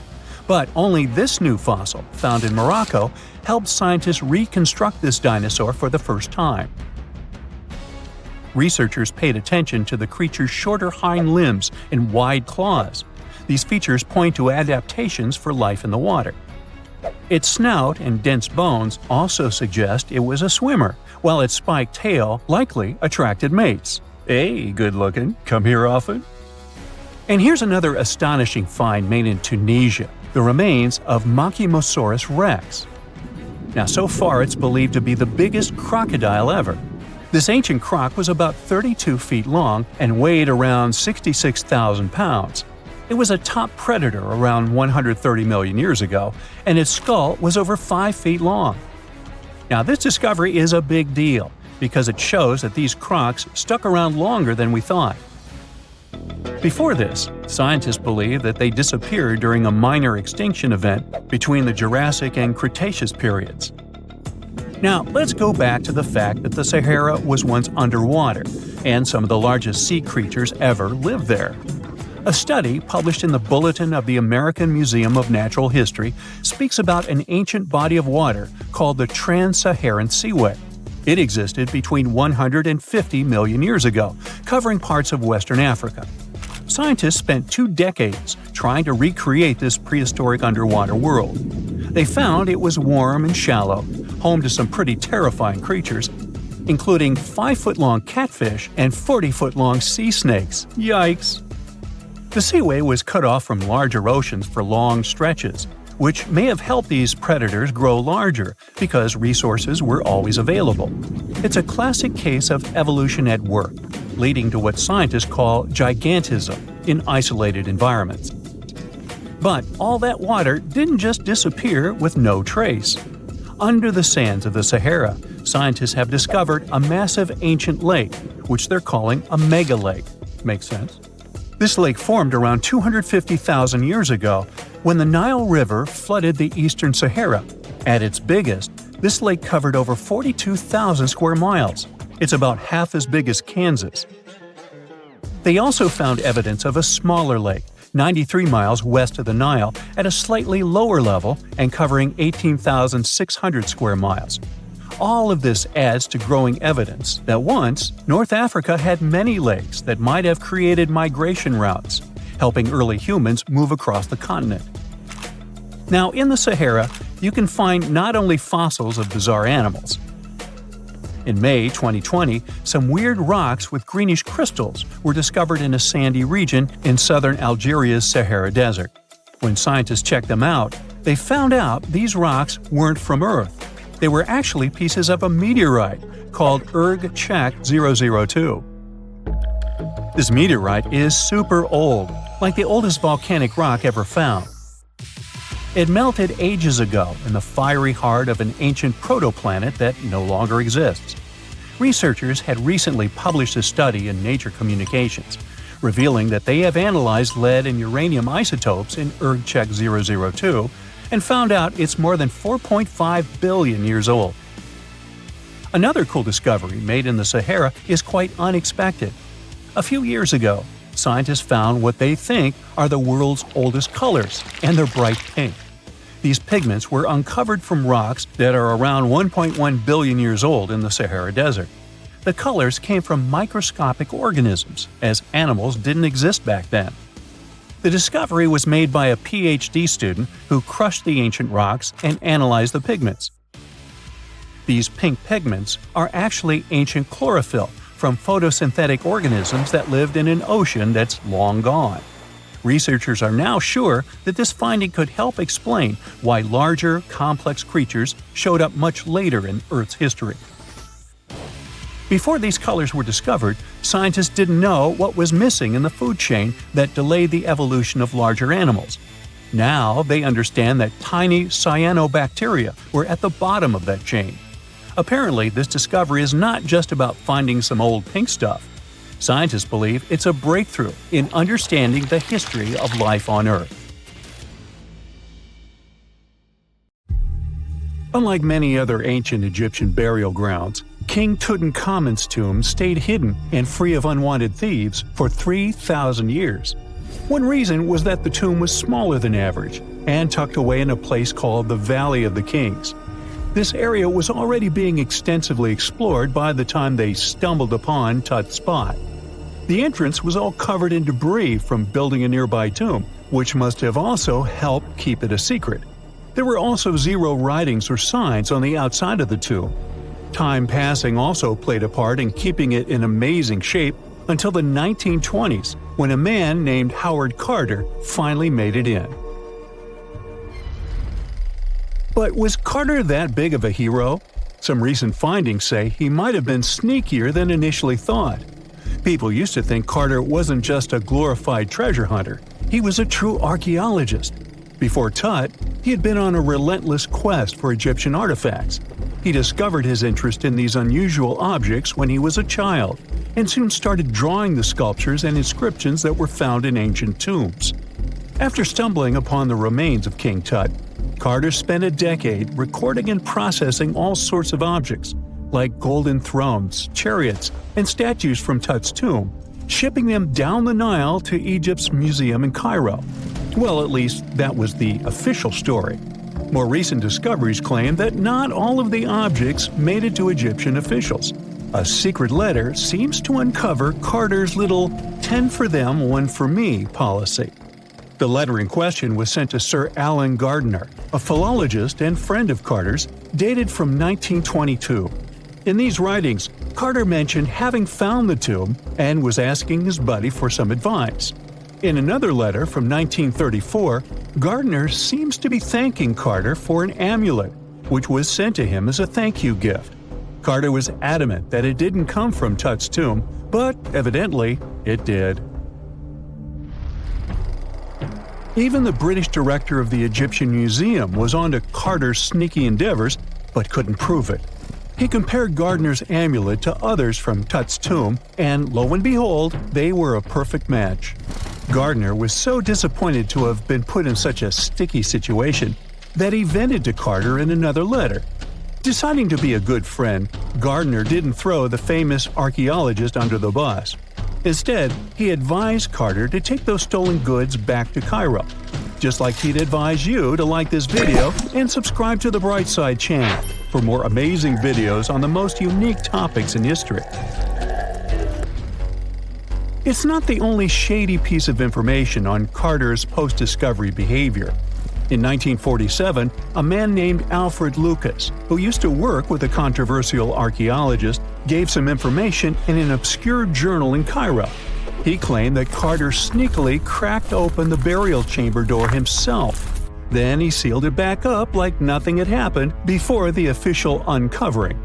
But only this new fossil, found in Morocco, helped scientists reconstruct this dinosaur for the first time. Researchers paid attention to the creature's shorter hind limbs and wide claws. These features point to adaptations for life in the water. Its snout and dense bones also suggest it was a swimmer, while its spiked tail likely attracted mates. Hey, good looking, come here often? And here's another astonishing find made in Tunisia, the remains of Machimosaurus rex. Now, so far it's believed to be the biggest crocodile ever. This ancient croc was about 32 feet long and weighed around 66,000 pounds. It was a top predator around 130 million years ago, and its skull was over 5 feet long. Now, this discovery is a big deal because it shows that these crocs stuck around longer than we thought. Before this, scientists believed that they disappeared during a minor extinction event between the Jurassic and Cretaceous periods. Now, let's go back to the fact that the Sahara was once underwater, and some of the largest sea creatures ever lived there. A study published in the Bulletin of the American Museum of Natural History speaks about an ancient body of water called the Trans-Saharan Seaway. It existed between 150 million years ago, covering parts of Western Africa. Scientists spent 2 decades trying to recreate this prehistoric underwater world. They found it was warm and shallow, home to some pretty terrifying creatures, including 5-foot-long catfish and 40-foot-long sea snakes. Yikes! The seaway was cut off from larger oceans for long stretches, which may have helped these predators grow larger because resources were always available. It's a classic case of evolution at work, leading to what scientists call gigantism in isolated environments. But all that water didn't just disappear with no trace. Under the sands of the Sahara, scientists have discovered a massive ancient lake, which they're calling a megalake. Makes sense? This lake formed around 250,000 years ago when the Nile River flooded the eastern Sahara. At its biggest, this lake covered over 42,000 square miles. It's about half as big as Kansas. They also found evidence of a smaller lake, 93 miles west of the Nile, at a slightly lower level and covering 18,600 square miles. All of this adds to growing evidence that once, North Africa had many lakes that might have created migration routes, helping early humans move across the continent. Now, in the Sahara, you can find not only fossils of bizarre animals. In May 2020, some weird rocks with greenish crystals were discovered in a sandy region in southern Algeria's Sahara Desert. When scientists checked them out, they found out these rocks weren't from Earth. They were actually pieces of a meteorite called etched 002. This meteorite is super old, like the oldest volcanic rock ever found. It melted ages ago in the fiery heart of an ancient protoplanet that no longer exists. Researchers had recently published a study in Nature Communications, revealing that they have analyzed lead and uranium isotopes in etched 002 and found out it's more than 4.5 billion years old. Another cool discovery made in the Sahara is quite unexpected. A few years ago, scientists found what they think are the world's oldest colors, and they're bright pink. These pigments were uncovered from rocks that are around 1.1 billion years old in the Sahara Desert. The colors came from microscopic organisms, as animals didn't exist back then. The discovery was made by a PhD student who crushed the ancient rocks and analyzed the pigments. These pink pigments are actually ancient chlorophyll from photosynthetic organisms that lived in an ocean that's long gone. Researchers are now sure that this finding could help explain why larger, complex creatures showed up much later in Earth's history. Before these colors were discovered, scientists didn't know what was missing in the food chain that delayed the evolution of larger animals. Now they understand that tiny cyanobacteria were at the bottom of that chain. Apparently, this discovery is not just about finding some old pink stuff. Scientists believe it's a breakthrough in understanding the history of life on Earth. Unlike many other ancient Egyptian burial grounds, King Tutankhamun's tomb stayed hidden and free of unwanted thieves for 3,000 years. One reason was that the tomb was smaller than average and tucked away in a place called the Valley of the Kings. This area was already being extensively explored by the time they stumbled upon Tut's spot. The entrance was all covered in debris from building a nearby tomb, which must have also helped keep it a secret. There were also zero writings or signs on the outside of the tomb. Time passing also played a part in keeping it in amazing shape until the 1920s, when a man named Howard Carter finally made it in. But was Carter that big of a hero? Some recent findings say he might have been sneakier than initially thought. People used to think Carter wasn't just a glorified treasure hunter, he was a true archaeologist. Before Tut, he had been on a relentless quest for Egyptian artifacts. He discovered his interest in these unusual objects when he was a child, and soon started drawing the sculptures and inscriptions that were found in ancient tombs. After stumbling upon the remains of King Tut, Carter spent a decade recording and processing all sorts of objects, like golden thrones, chariots, and statues from Tut's tomb, shipping them down the Nile to Egypt's museum in Cairo. Well, at least that was the official story. More recent discoveries claim that not all of the objects made it to Egyptian officials. A secret letter seems to uncover Carter's little 10 for them, 1 for me policy. The letter in question was sent to Sir Alan Gardiner, a philologist and friend of Carter's, dated from 1922. In these writings, Carter mentioned having found the tomb and was asking his buddy for some advice. In another letter from 1934, Gardiner seems to be thanking Carter for an amulet, which was sent to him as a thank you gift. Carter was adamant that it didn't come from Tut's tomb, but evidently it did. Even the British director of the Egyptian Museum was onto Carter's sneaky endeavors, but couldn't prove it. He compared Gardiner's amulet to others from Tut's tomb, and lo and behold, they were a perfect match. Gardiner was so disappointed to have been put in such a sticky situation that he vented to Carter in another letter. Deciding to be a good friend, Gardiner didn't throw the famous archaeologist under the bus. Instead, he advised Carter to take those stolen goods back to Cairo, just like he'd advise you to like this video and subscribe to the Brightside channel for more amazing videos on the most unique topics in history. It's not the only shady piece of information on Carter's post-discovery behavior. In 1947, a man named Alfred Lucas, who used to work with a controversial archaeologist, gave some information in an obscure journal in Cairo. He claimed that Carter sneakily cracked open the burial chamber door himself. Then he sealed it back up like nothing had happened before the official uncovering.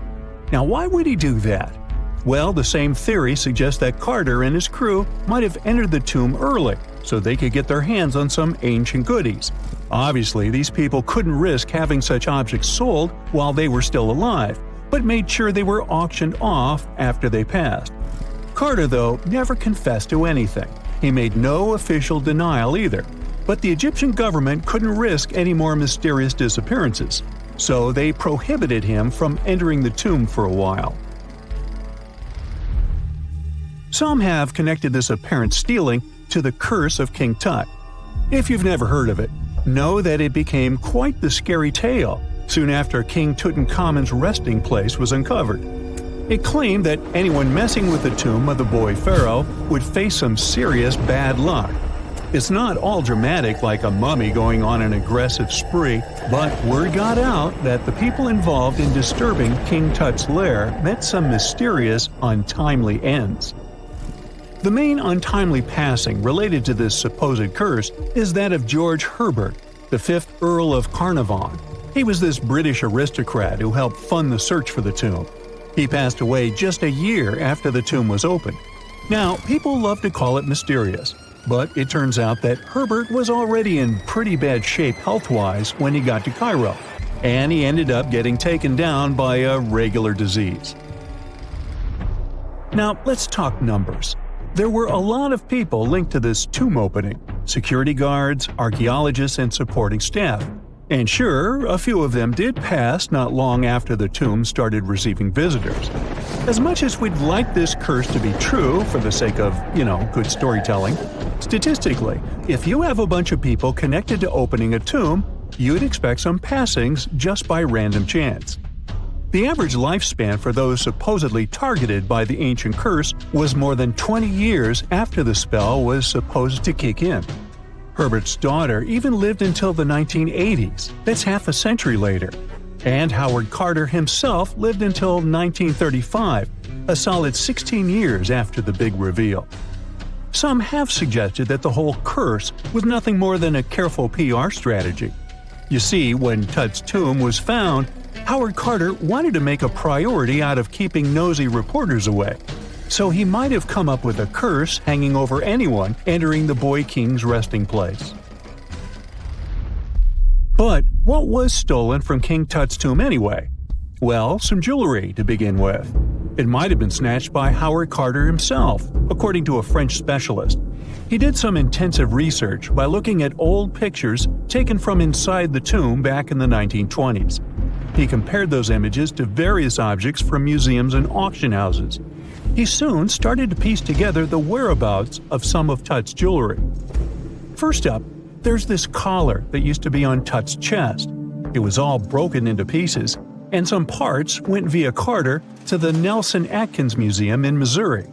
Now, why would he do that? Well, the same theory suggests that Carter and his crew might have entered the tomb early so they could get their hands on some ancient goodies. Obviously, these people couldn't risk having such objects sold while they were still alive, but made sure they were auctioned off after they passed. Carter, though, never confessed to anything. He made no official denial either, but the Egyptian government couldn't risk any more mysterious disappearances, so they prohibited him from entering the tomb for a while. Some have connected this apparent stealing to the curse of King Tut. If you've never heard of it, know that it became quite the scary tale soon after King Tutankhamun's resting place was uncovered. It claimed that anyone messing with the tomb of the boy Pharaoh would face some serious bad luck. It's not all dramatic like a mummy going on an aggressive spree, but word got out that the people involved in disturbing King Tut's lair met some mysterious, untimely ends. The main untimely passing related to this supposed curse is that of George Herbert, the 5th Earl of Carnarvon. He was this British aristocrat who helped fund the search for the tomb. He passed away just a year after the tomb was opened. Now, people love to call it mysterious, but it turns out that Herbert was already in pretty bad shape health-wise when he got to Cairo, and he ended up getting taken down by a regular disease. Now, let's talk numbers. There were a lot of people linked to this tomb opening: security guards, archaeologists, and supporting staff. And sure, a few of them did pass not long after the tomb started receiving visitors. As much as we'd like this curse to be true for the sake of, good storytelling, statistically, if you have a bunch of people connected to opening a tomb, you'd expect some passings just by random chance. The average lifespan for those supposedly targeted by the ancient curse was more than 20 years after the spell was supposed to kick in. Herbert's daughter even lived until the 1980s, that's half a century later. And Howard Carter himself lived until 1935, a solid 16 years after the big reveal. Some have suggested that the whole curse was nothing more than a careful PR strategy. You see, when Tut's tomb was found, Howard Carter wanted to make a priority out of keeping nosy reporters away. So he might have come up with a curse hanging over anyone entering the boy king's resting place. But what was stolen from King Tut's tomb anyway? Well, some jewelry to begin with. It might have been snatched by Howard Carter himself, according to a French specialist. He did some intensive research by looking at old pictures taken from inside the tomb back in the 1920s. He compared those images to various objects from museums and auction houses. He soon started to piece together the whereabouts of some of Tut's jewelry. First up, there's this collar that used to be on Tut's chest. It was all broken into pieces, and some parts went via Carter to the Nelson Atkins Museum in Missouri.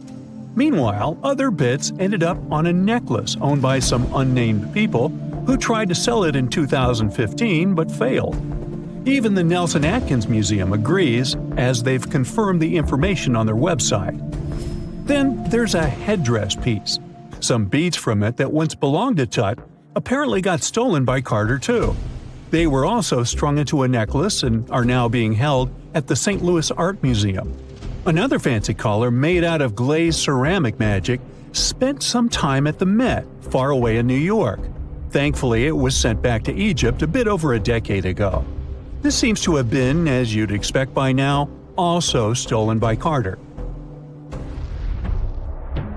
Meanwhile, other bits ended up on a necklace owned by some unnamed people who tried to sell it in 2015 but failed. Even the Nelson Atkins Museum agrees, as they've confirmed the information on their website. Then there's a headdress piece. Some beads from it that once belonged to Tut apparently got stolen by Carter too. They were also strung into a necklace and are now being held at the St. Louis Art Museum. Another fancy collar made out of glazed ceramic magic spent some time at the Met, far away in New York. Thankfully, it was sent back to Egypt a bit over a decade ago. This seems to have been, as you'd expect by now, also stolen by Carter.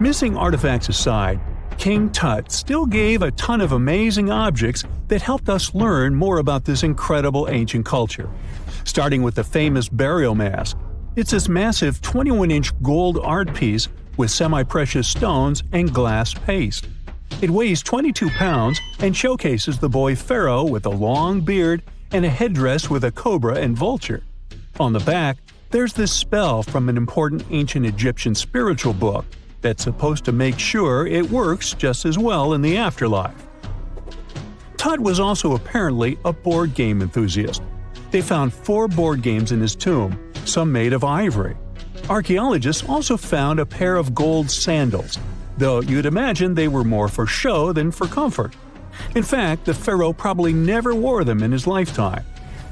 Missing artifacts aside, King Tut still gave a ton of amazing objects that helped us learn more about this incredible ancient culture. Starting with the famous burial mask. It's this massive 21-inch gold art piece with semi-precious stones and glass paste. It weighs 22 pounds and showcases the boy Pharaoh with a long beard and a headdress with a cobra and vulture. On the back, there's this spell from an important ancient Egyptian spiritual book that's supposed to make sure it works just as well in the afterlife. Tut was also apparently a board game enthusiast. They found 4 board games in his tomb, some made of ivory. Archaeologists also found a pair of gold sandals, though you'd imagine they were more for show than for comfort. In fact, the pharaoh probably never wore them in his lifetime.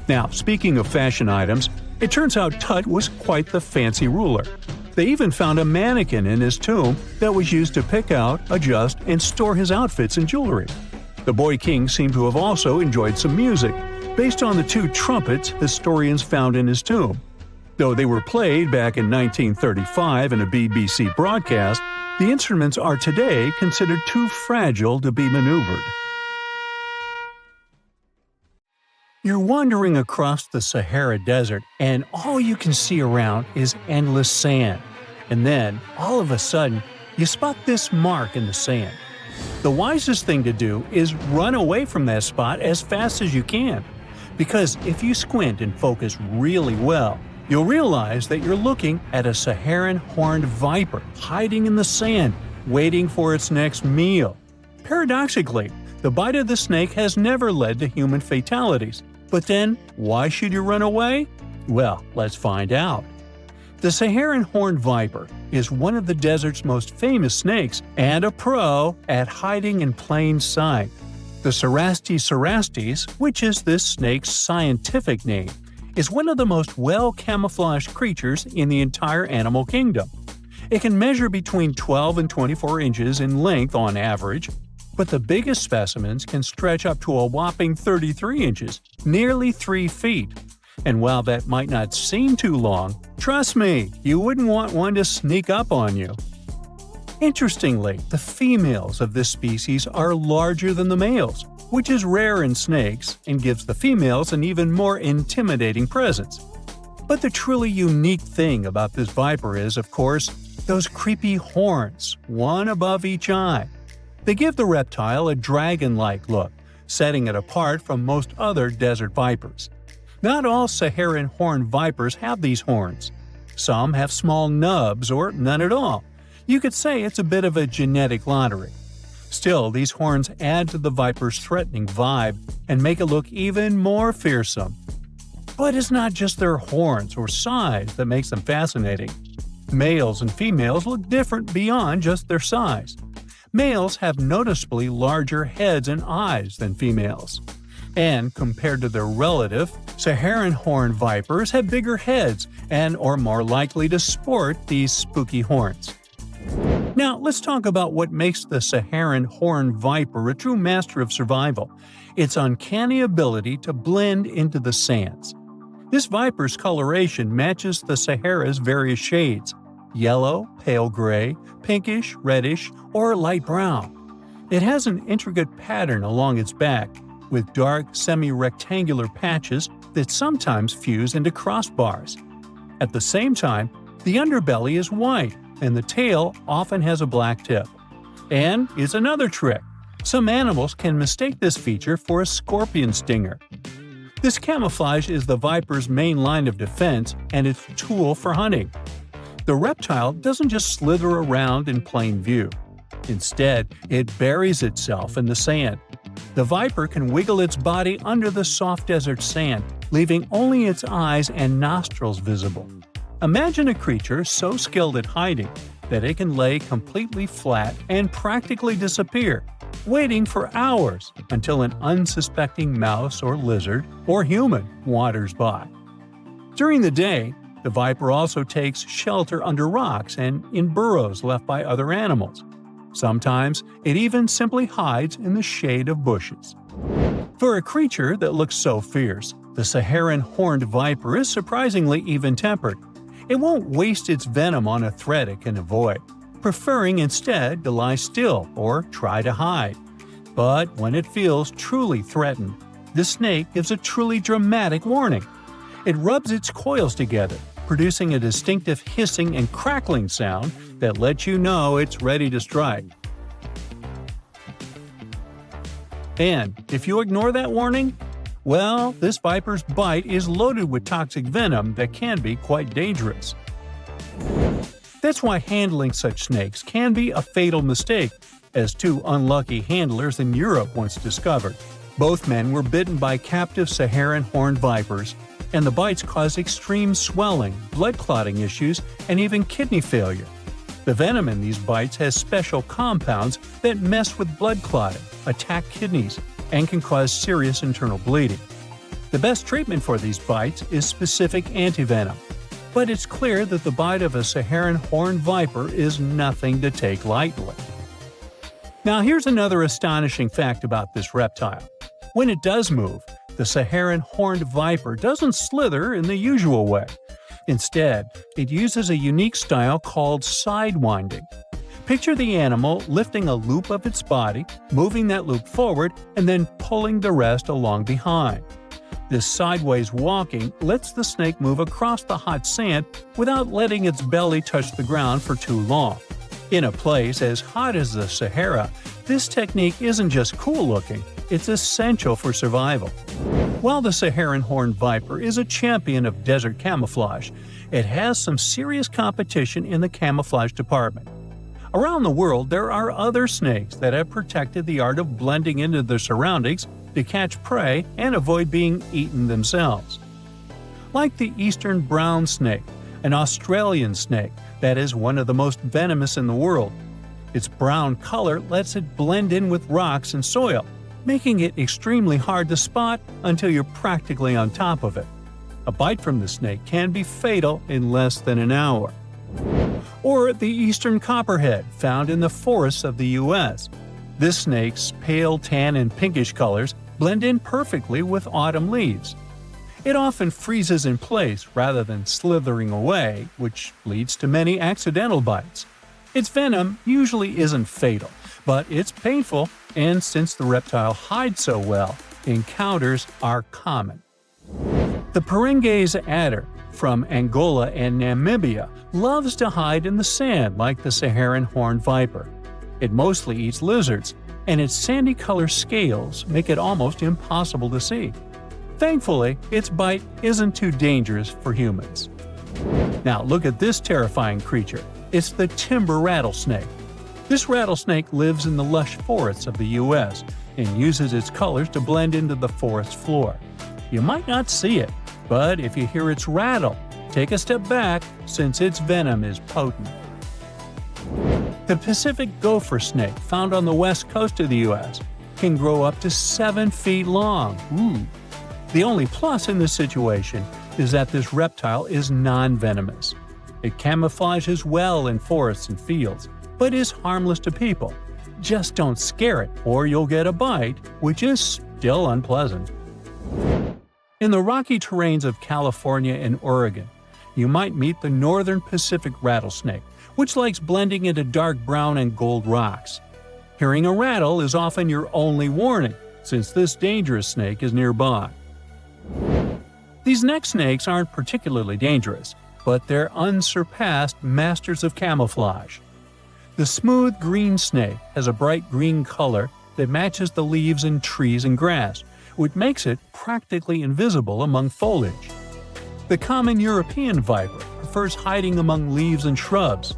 Now, speaking of fashion items, it turns out Tut was quite the fancy ruler. They even found a mannequin in his tomb that was used to pick out, adjust, and store his outfits and jewelry. The boy king seemed to have also enjoyed some music, based on the 2 trumpets historians found in his tomb. Though they were played back in 1935 in a BBC broadcast, the instruments are today considered too fragile to be maneuvered. You're wandering across the Sahara Desert, and all you can see around is endless sand. And then, all of a sudden, you spot this mark in the sand. The wisest thing to do is run away from that spot as fast as you can. Because if you squint and focus really well, you'll realize that you're looking at a Saharan horned viper hiding in the sand, waiting for its next meal. Paradoxically, the bite of the snake has never led to human fatalities. But then, why should you run away? Well, let's find out. The Saharan horned viper is one of the desert's most famous snakes and a pro at hiding in plain sight. The Cerastes cerastes, which is this snake's scientific name, is one of the most well-camouflaged creatures in the entire animal kingdom. It can measure between 12 and 24 inches in length on average, but the biggest specimens can stretch up to a whopping 33 inches, nearly 3 feet. And while that might not seem too long, trust me, you wouldn't want one to sneak up on you. Interestingly, the females of this species are larger than the males, which is rare in snakes and gives the females an even more intimidating presence. But the truly unique thing about this viper is, of course, those creepy horns, one above each eye. They give the reptile a dragon-like look, setting it apart from most other desert vipers. Not all Saharan horned vipers have these horns. Some have small nubs or none at all. You could say it's a bit of a genetic lottery. Still, these horns add to the viper's threatening vibe and make it look even more fearsome. But it's not just their horns or size that makes them fascinating. Males and females look different beyond just their size. Males have noticeably larger heads and eyes than females. And compared to their relative, Saharan horned vipers have bigger heads and are more likely to sport these spooky horns. Now, let's talk about what makes the Saharan horned viper a true master of survival: its uncanny ability to blend into the sands. This viper's coloration matches the Sahara's various shades: yellow, pale gray, pinkish, reddish, or light brown. It has an intricate pattern along its back, with dark, semi-rectangular patches that sometimes fuse into crossbars. At the same time, the underbelly is white, and the tail often has a black tip. And it's another trick. Some animals can mistake this feature for a scorpion stinger. This camouflage is the viper's main line of defense and its tool for hunting. The reptile doesn't just slither around in plain view. Instead, it buries itself in the sand. The viper can wiggle its body under the soft desert sand, leaving only its eyes and nostrils visible. Imagine a creature so skilled at hiding that it can lay completely flat and practically disappear, waiting for hours until an unsuspecting mouse or lizard or human wanders by. During the day, the viper also takes shelter under rocks and in burrows left by other animals. Sometimes it even simply hides in the shade of bushes. For a creature that looks so fierce, the Saharan horned viper is surprisingly even-tempered. It won't waste its venom on a threat it can avoid, preferring instead to lie still or try to hide. But when it feels truly threatened, the snake gives a truly dramatic warning. It rubs its coils together, producing a distinctive hissing and crackling sound that lets you know it's ready to strike. And if you ignore that warning, well, this viper's bite is loaded with toxic venom that can be quite dangerous. That's why handling such snakes can be a fatal mistake, as two unlucky handlers in Europe once discovered. Both men were bitten by captive Saharan horned vipers, and the bites caused extreme swelling, blood clotting issues, and even kidney failure. The venom in these bites has special compounds that mess with blood clotting, attack kidneys, and can cause serious internal bleeding. The best treatment for these bites is specific antivenom, but it's clear that the bite of a Saharan horned viper is nothing to take lightly. Now here's another astonishing fact about this reptile. When it does move, the Saharan horned viper doesn't slither in the usual way. Instead, it uses a unique style called sidewinding. Picture the animal lifting a loop of its body, moving that loop forward, and then pulling the rest along behind. This sideways walking lets the snake move across the hot sand without letting its belly touch the ground for too long. In a place as hot as the Sahara, this technique isn't just cool looking, it's essential for survival. While the Saharan horned viper is a champion of desert camouflage, it has some serious competition in the camouflage department. Around the world, there are other snakes that have protected the art of blending into their surroundings to catch prey and avoid being eaten themselves. Like the eastern brown snake, an Australian snake that is one of the most venomous in the world. Its brown color lets it blend in with rocks and soil, making it extremely hard to spot until you're practically on top of it. A bite from the snake can be fatal in less than an hour. Or the eastern copperhead, found in the forests of the U.S. This snake's pale tan and pinkish colors blend in perfectly with autumn leaves. It often freezes in place rather than slithering away, which leads to many accidental bites. Its venom usually isn't fatal, but it's painful, and since the reptile hides so well, encounters are common. The Perengaise adder from Angola and Namibia loves to hide in the sand like the Saharan horned viper. It mostly eats lizards, and its sandy-colored scales make it almost impossible to see. Thankfully, its bite isn't too dangerous for humans. Now look at this terrifying creature. It's the timber rattlesnake. This rattlesnake lives in the lush forests of the U.S. and uses its colors to blend into the forest floor. You might not see it, but if you hear its rattle, take a step back since its venom is potent. The Pacific gopher snake, found on the west coast of the U.S., can grow up to 7 feet long. The only plus in this situation is that this reptile is non-venomous. It camouflages well in forests and fields, but is harmless to people. Just don't scare it, or you'll get a bite, which is still unpleasant. In the rocky terrains of California and Oregon, you might meet the northern Pacific rattlesnake, which likes blending into dark brown and gold rocks. Hearing a rattle is often your only warning, since this dangerous snake is nearby. These neck snakes aren't particularly dangerous, but they're unsurpassed masters of camouflage. The smooth green snake has a bright green color that matches the leaves in trees and grass, which makes it practically invisible among foliage. The common European viper prefers hiding among leaves and shrubs,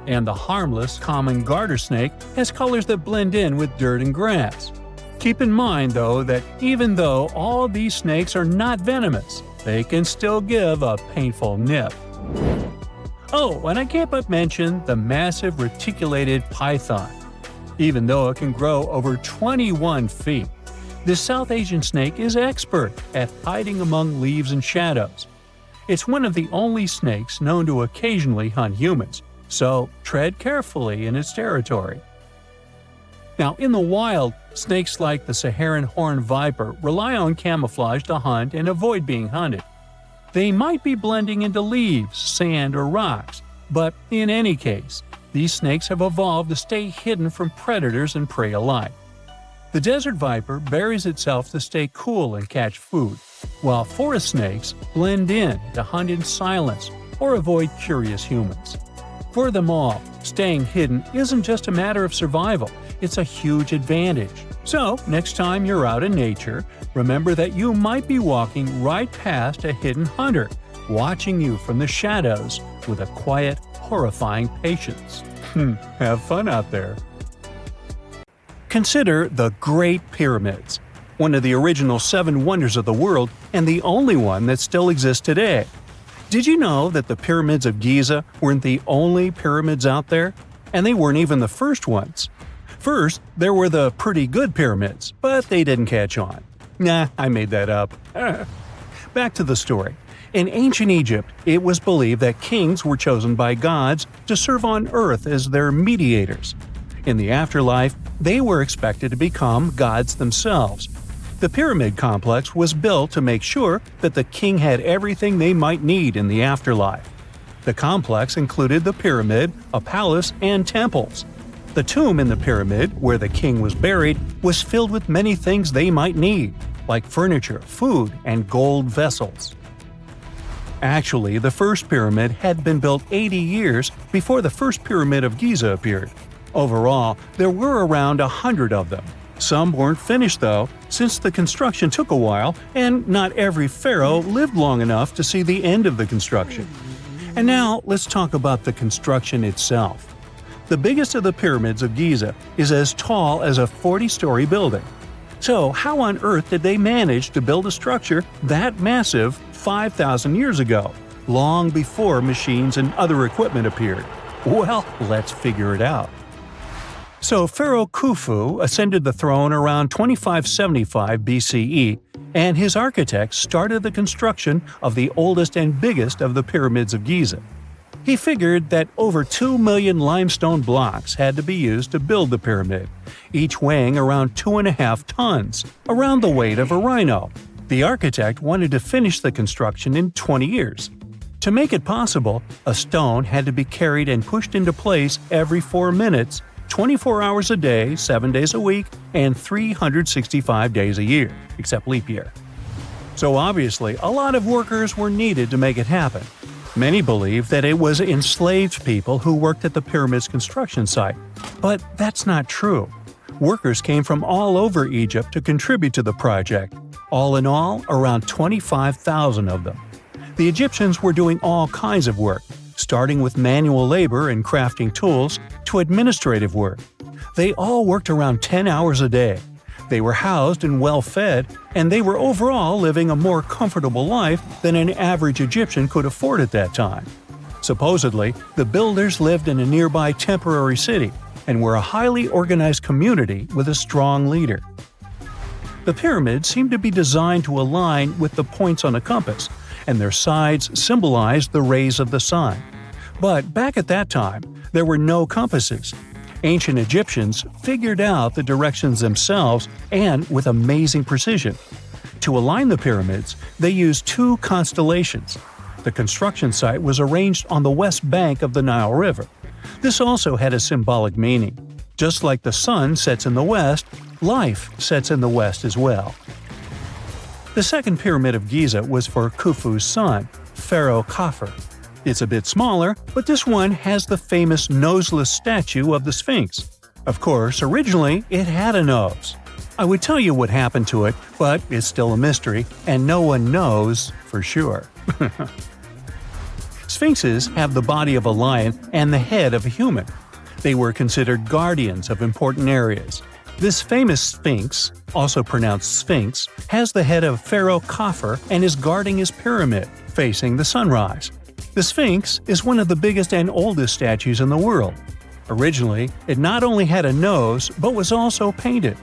and the harmless common garter snake has colors that blend in with dirt and grass. Keep in mind, though, that even though all these snakes are not venomous, they can still give a painful nip. Oh, and I can't but mention the massive reticulated python. Even though it can grow over 21 feet, this South Asian snake is expert at hiding among leaves and shadows. It's one of the only snakes known to occasionally hunt humans, so tread carefully in its territory. Now, in the wild, snakes like the Saharan horned viper rely on camouflage to hunt and avoid being hunted. They might be blending into leaves, sand, or rocks, but in any case, these snakes have evolved to stay hidden from predators and prey alike. The desert viper buries itself to stay cool and catch food, while forest snakes blend in to hunt in silence or avoid curious humans. For them all, staying hidden isn't just a matter of survival, it's a huge advantage. So, next time you're out in nature, remember that you might be walking right past a hidden hunter, watching you from the shadows with a quiet, horrifying patience. Have fun out there. Consider the Great Pyramids, one of the original 7 wonders of the world and the only one that still exists today. Did you know that the pyramids of Giza weren't the only pyramids out there? And they weren't even the first ones. First, there were the pretty good pyramids, but they didn't catch on. Nah, I made that up. Back to the story. In ancient Egypt, it was believed that kings were chosen by gods to serve on earth as their mediators. In the afterlife, they were expected to become gods themselves. The pyramid complex was built to make sure that the king had everything they might need in the afterlife. The complex included the pyramid, a palace, and temples. The tomb in the pyramid, where the king was buried, was filled with many things they might need, like furniture, food, and gold vessels. Actually, the first pyramid had been built 80 years before the first pyramid of Giza appeared. Overall, there were around 100 of them. Some weren't finished though, since the construction took a while and not every pharaoh lived long enough to see the end of the construction. And now let's talk about the construction itself. The biggest of the pyramids of Giza is as tall as a 40-story building. So how on earth did they manage to build a structure that massive 5,000 years ago, long before machines and other equipment appeared? Well, let's figure it out. So Pharaoh Khufu ascended the throne around 2575 BCE, and his architects started the construction of the oldest and biggest of the pyramids of Giza. He figured that over 2 million limestone blocks had to be used to build the pyramid, each weighing around 2.5 tons, around the weight of a rhino. The architect wanted to finish the construction in 20 years. To make it possible, a stone had to be carried and pushed into place every 4 minutes, 24 hours a day, 7 days a week, and 365 days a year, except leap year. So obviously, a lot of workers were needed to make it happen. Many believe that it was enslaved people who worked at the pyramid's construction site, but that's not true. Workers came from all over Egypt to contribute to the project. All in all, around 25,000 of them. The Egyptians were doing all kinds of work, starting with manual labor and crafting tools to administrative work. They all worked around 10 hours a day. They were housed and well-fed, and they were overall living a more comfortable life than an average Egyptian could afford at that time. Supposedly, the builders lived in a nearby temporary city and were a highly organized community with a strong leader. The pyramids seemed to be designed to align with the points on a compass, and their sides symbolized the rays of the sun. But back at that time, there were no compasses. Ancient Egyptians figured out the directions themselves and with amazing precision. To align the pyramids, they used 2 constellations. The construction site was arranged on the west bank of the Nile River. This also had a symbolic meaning. Just like the sun sets in the west, life sets in the west as well. The second pyramid of Giza was for Khufu's son, Pharaoh Khafre. It's a bit smaller, but this one has the famous noseless statue of the Sphinx. Of course, originally it had a nose. I would tell you what happened to it, but it's still a mystery, and no one knows for sure. Sphinxes have the body of a lion and the head of a human. They were considered guardians of important areas. This famous Sphinx, also pronounced Sphinx, has the head of Pharaoh Khafre and is guarding his pyramid, facing the sunrise. The Sphinx is one of the biggest and oldest statues in the world. Originally, it not only had a nose, but was also painted.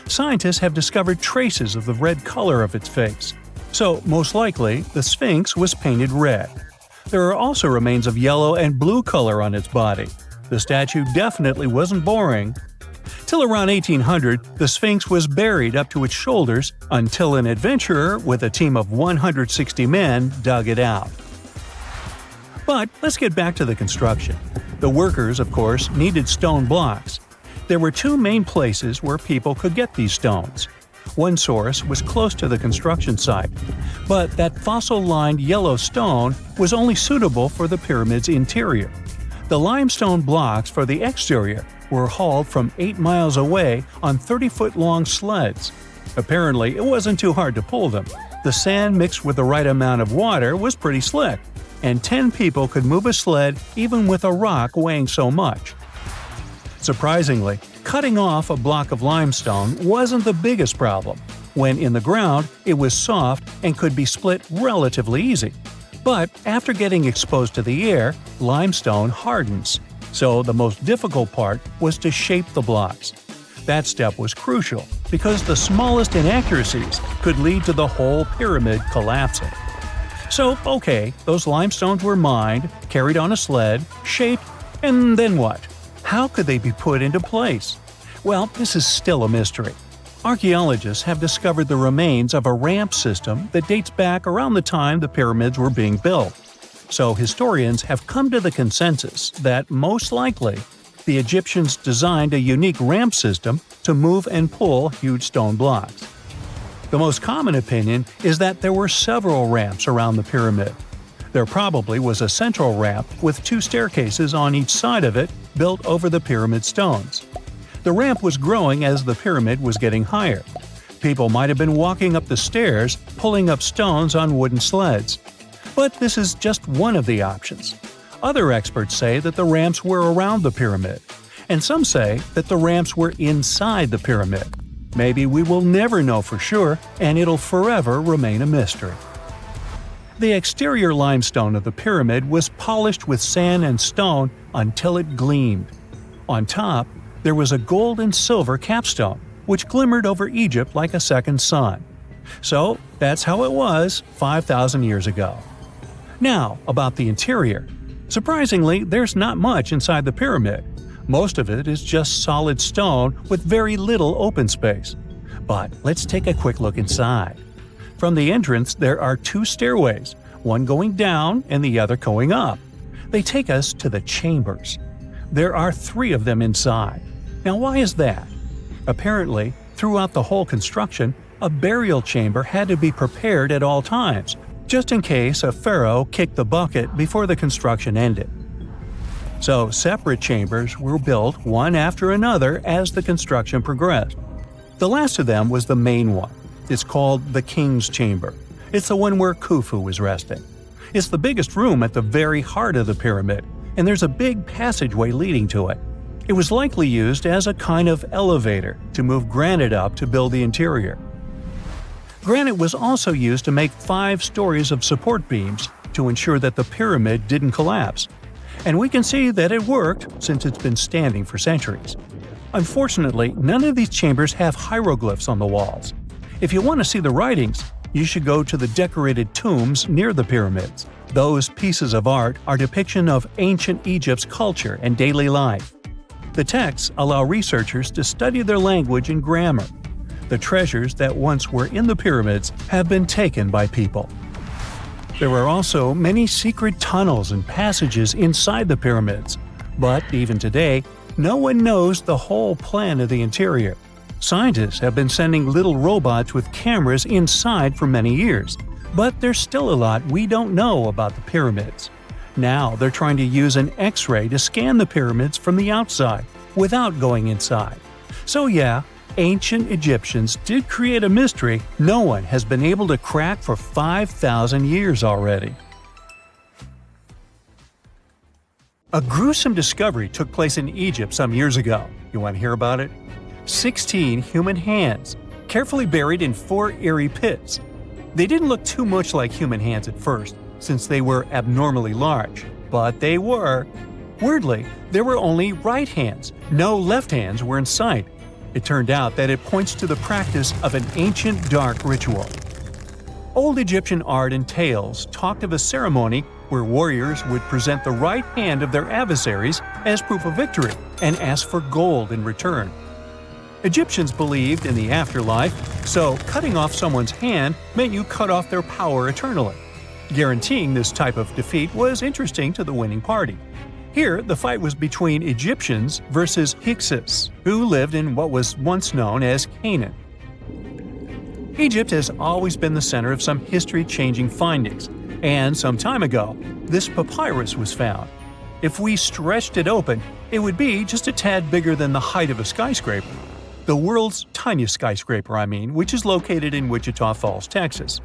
Scientists have discovered traces of the red color of its face. So, most likely, the Sphinx was painted red. There are also remains of yellow and blue color on its body. The statue definitely wasn't boring. Till around 1800, the Sphinx was buried up to its shoulders until an adventurer with a team of 160 men dug it out. But let's get back to the construction. The workers, of course, needed stone blocks. There were 2 main places where people could get these stones. One source was close to the construction site, but that fossil-lined yellow stone was only suitable for the pyramid's interior. The limestone blocks for the exterior were hauled from 8 miles away on 30-foot-long sleds. Apparently, it wasn't too hard to pull them. The sand mixed with the right amount of water was pretty slick, and 10 people could move a sled even with a rock weighing so much. Surprisingly, cutting off a block of limestone wasn't the biggest problem. When in the ground, it was soft and could be split relatively easy. But after getting exposed to the air, limestone hardens. So the most difficult part was to shape the blocks. That step was crucial because the smallest inaccuracies could lead to the whole pyramid collapsing. So, okay, those limestones were mined, carried on a sled, shaped, and then what? How could they be put into place? Well, this is still a mystery. Archaeologists have discovered the remains of a ramp system that dates back around the time the pyramids were being built. So historians have come to the consensus that, most likely, the Egyptians designed a unique ramp system to move and pull huge stone blocks. The most common opinion is that there were several ramps around the pyramid. There probably was a central ramp with 2 staircases on each side of it built over the pyramid stones. The ramp was growing as the pyramid was getting higher. People might have been walking up the stairs, pulling up stones on wooden sleds. But this is just one of the options. Other experts say that the ramps were around the pyramid, and some say that the ramps were inside the pyramid. Maybe we will never know for sure, and it'll forever remain a mystery. The exterior limestone of the pyramid was polished with sand and stone until it gleamed. On top, there was a gold and silver capstone, which glimmered over Egypt like a second sun. So that's how it was 5,000 years ago. Now, about the interior. Surprisingly, there's not much inside the pyramid. Most of it is just solid stone with very little open space. But let's take a quick look inside. From the entrance, there are 2 stairways, one going down and the other going up. They take us to the chambers. There are 3 of them inside. Now why is that? Apparently, throughout the whole construction, a burial chamber had to be prepared at all times, just in case a pharaoh kicked the bucket before the construction ended. So separate chambers were built one after another as the construction progressed. The last of them was the main one. It's called the King's Chamber. It's the one where Khufu was resting. It's the biggest room at the very heart of the pyramid, and there's a big passageway leading to it. It was likely used as a kind of elevator to move granite up to build the interior. Granite was also used to make 5 stories of support beams to ensure that the pyramid didn't collapse. And we can see that it worked since it's been standing for centuries. Unfortunately, none of these chambers have hieroglyphs on the walls. If you want to see the writings, you should go to the decorated tombs near the pyramids. Those pieces of art are depiction of ancient Egypt's culture and daily life. The texts allow researchers to study their language and grammar. The treasures that once were in the pyramids have been taken by people. There are also many secret tunnels and passages inside the pyramids, but even today, no one knows the whole plan of the interior. Scientists have been sending little robots with cameras inside for many years, but there's still a lot we don't know about the pyramids. Now they're trying to use an X-ray to scan the pyramids from the outside, without going inside. So yeah, ancient Egyptians did create a mystery no one has been able to crack for 5,000 years already. A gruesome discovery took place in Egypt some years ago. You want to hear about it? 16 human hands, carefully buried in 4 eerie pits. They didn't look too much like human hands at first, since they were abnormally large, but they were. Weirdly, there were only right hands, no left hands were in sight. It turned out that it points to the practice of an ancient dark ritual. Old Egyptian art and tales talked of a ceremony where warriors would present the right hand of their adversaries as proof of victory and ask for gold in return. Egyptians believed in the afterlife, so cutting off someone's hand meant you cut off their power eternally. Guaranteeing this type of defeat was interesting to the winning party. Here, the fight was between Egyptians versus Hyksos, who lived in what was once known as Canaan. Egypt has always been the center of some history-changing findings, and some time ago, this papyrus was found. If we stretched it open, it would be just a tad bigger than the height of a skyscraper. The world's tiniest skyscraper, which is located in Wichita Falls, Texas.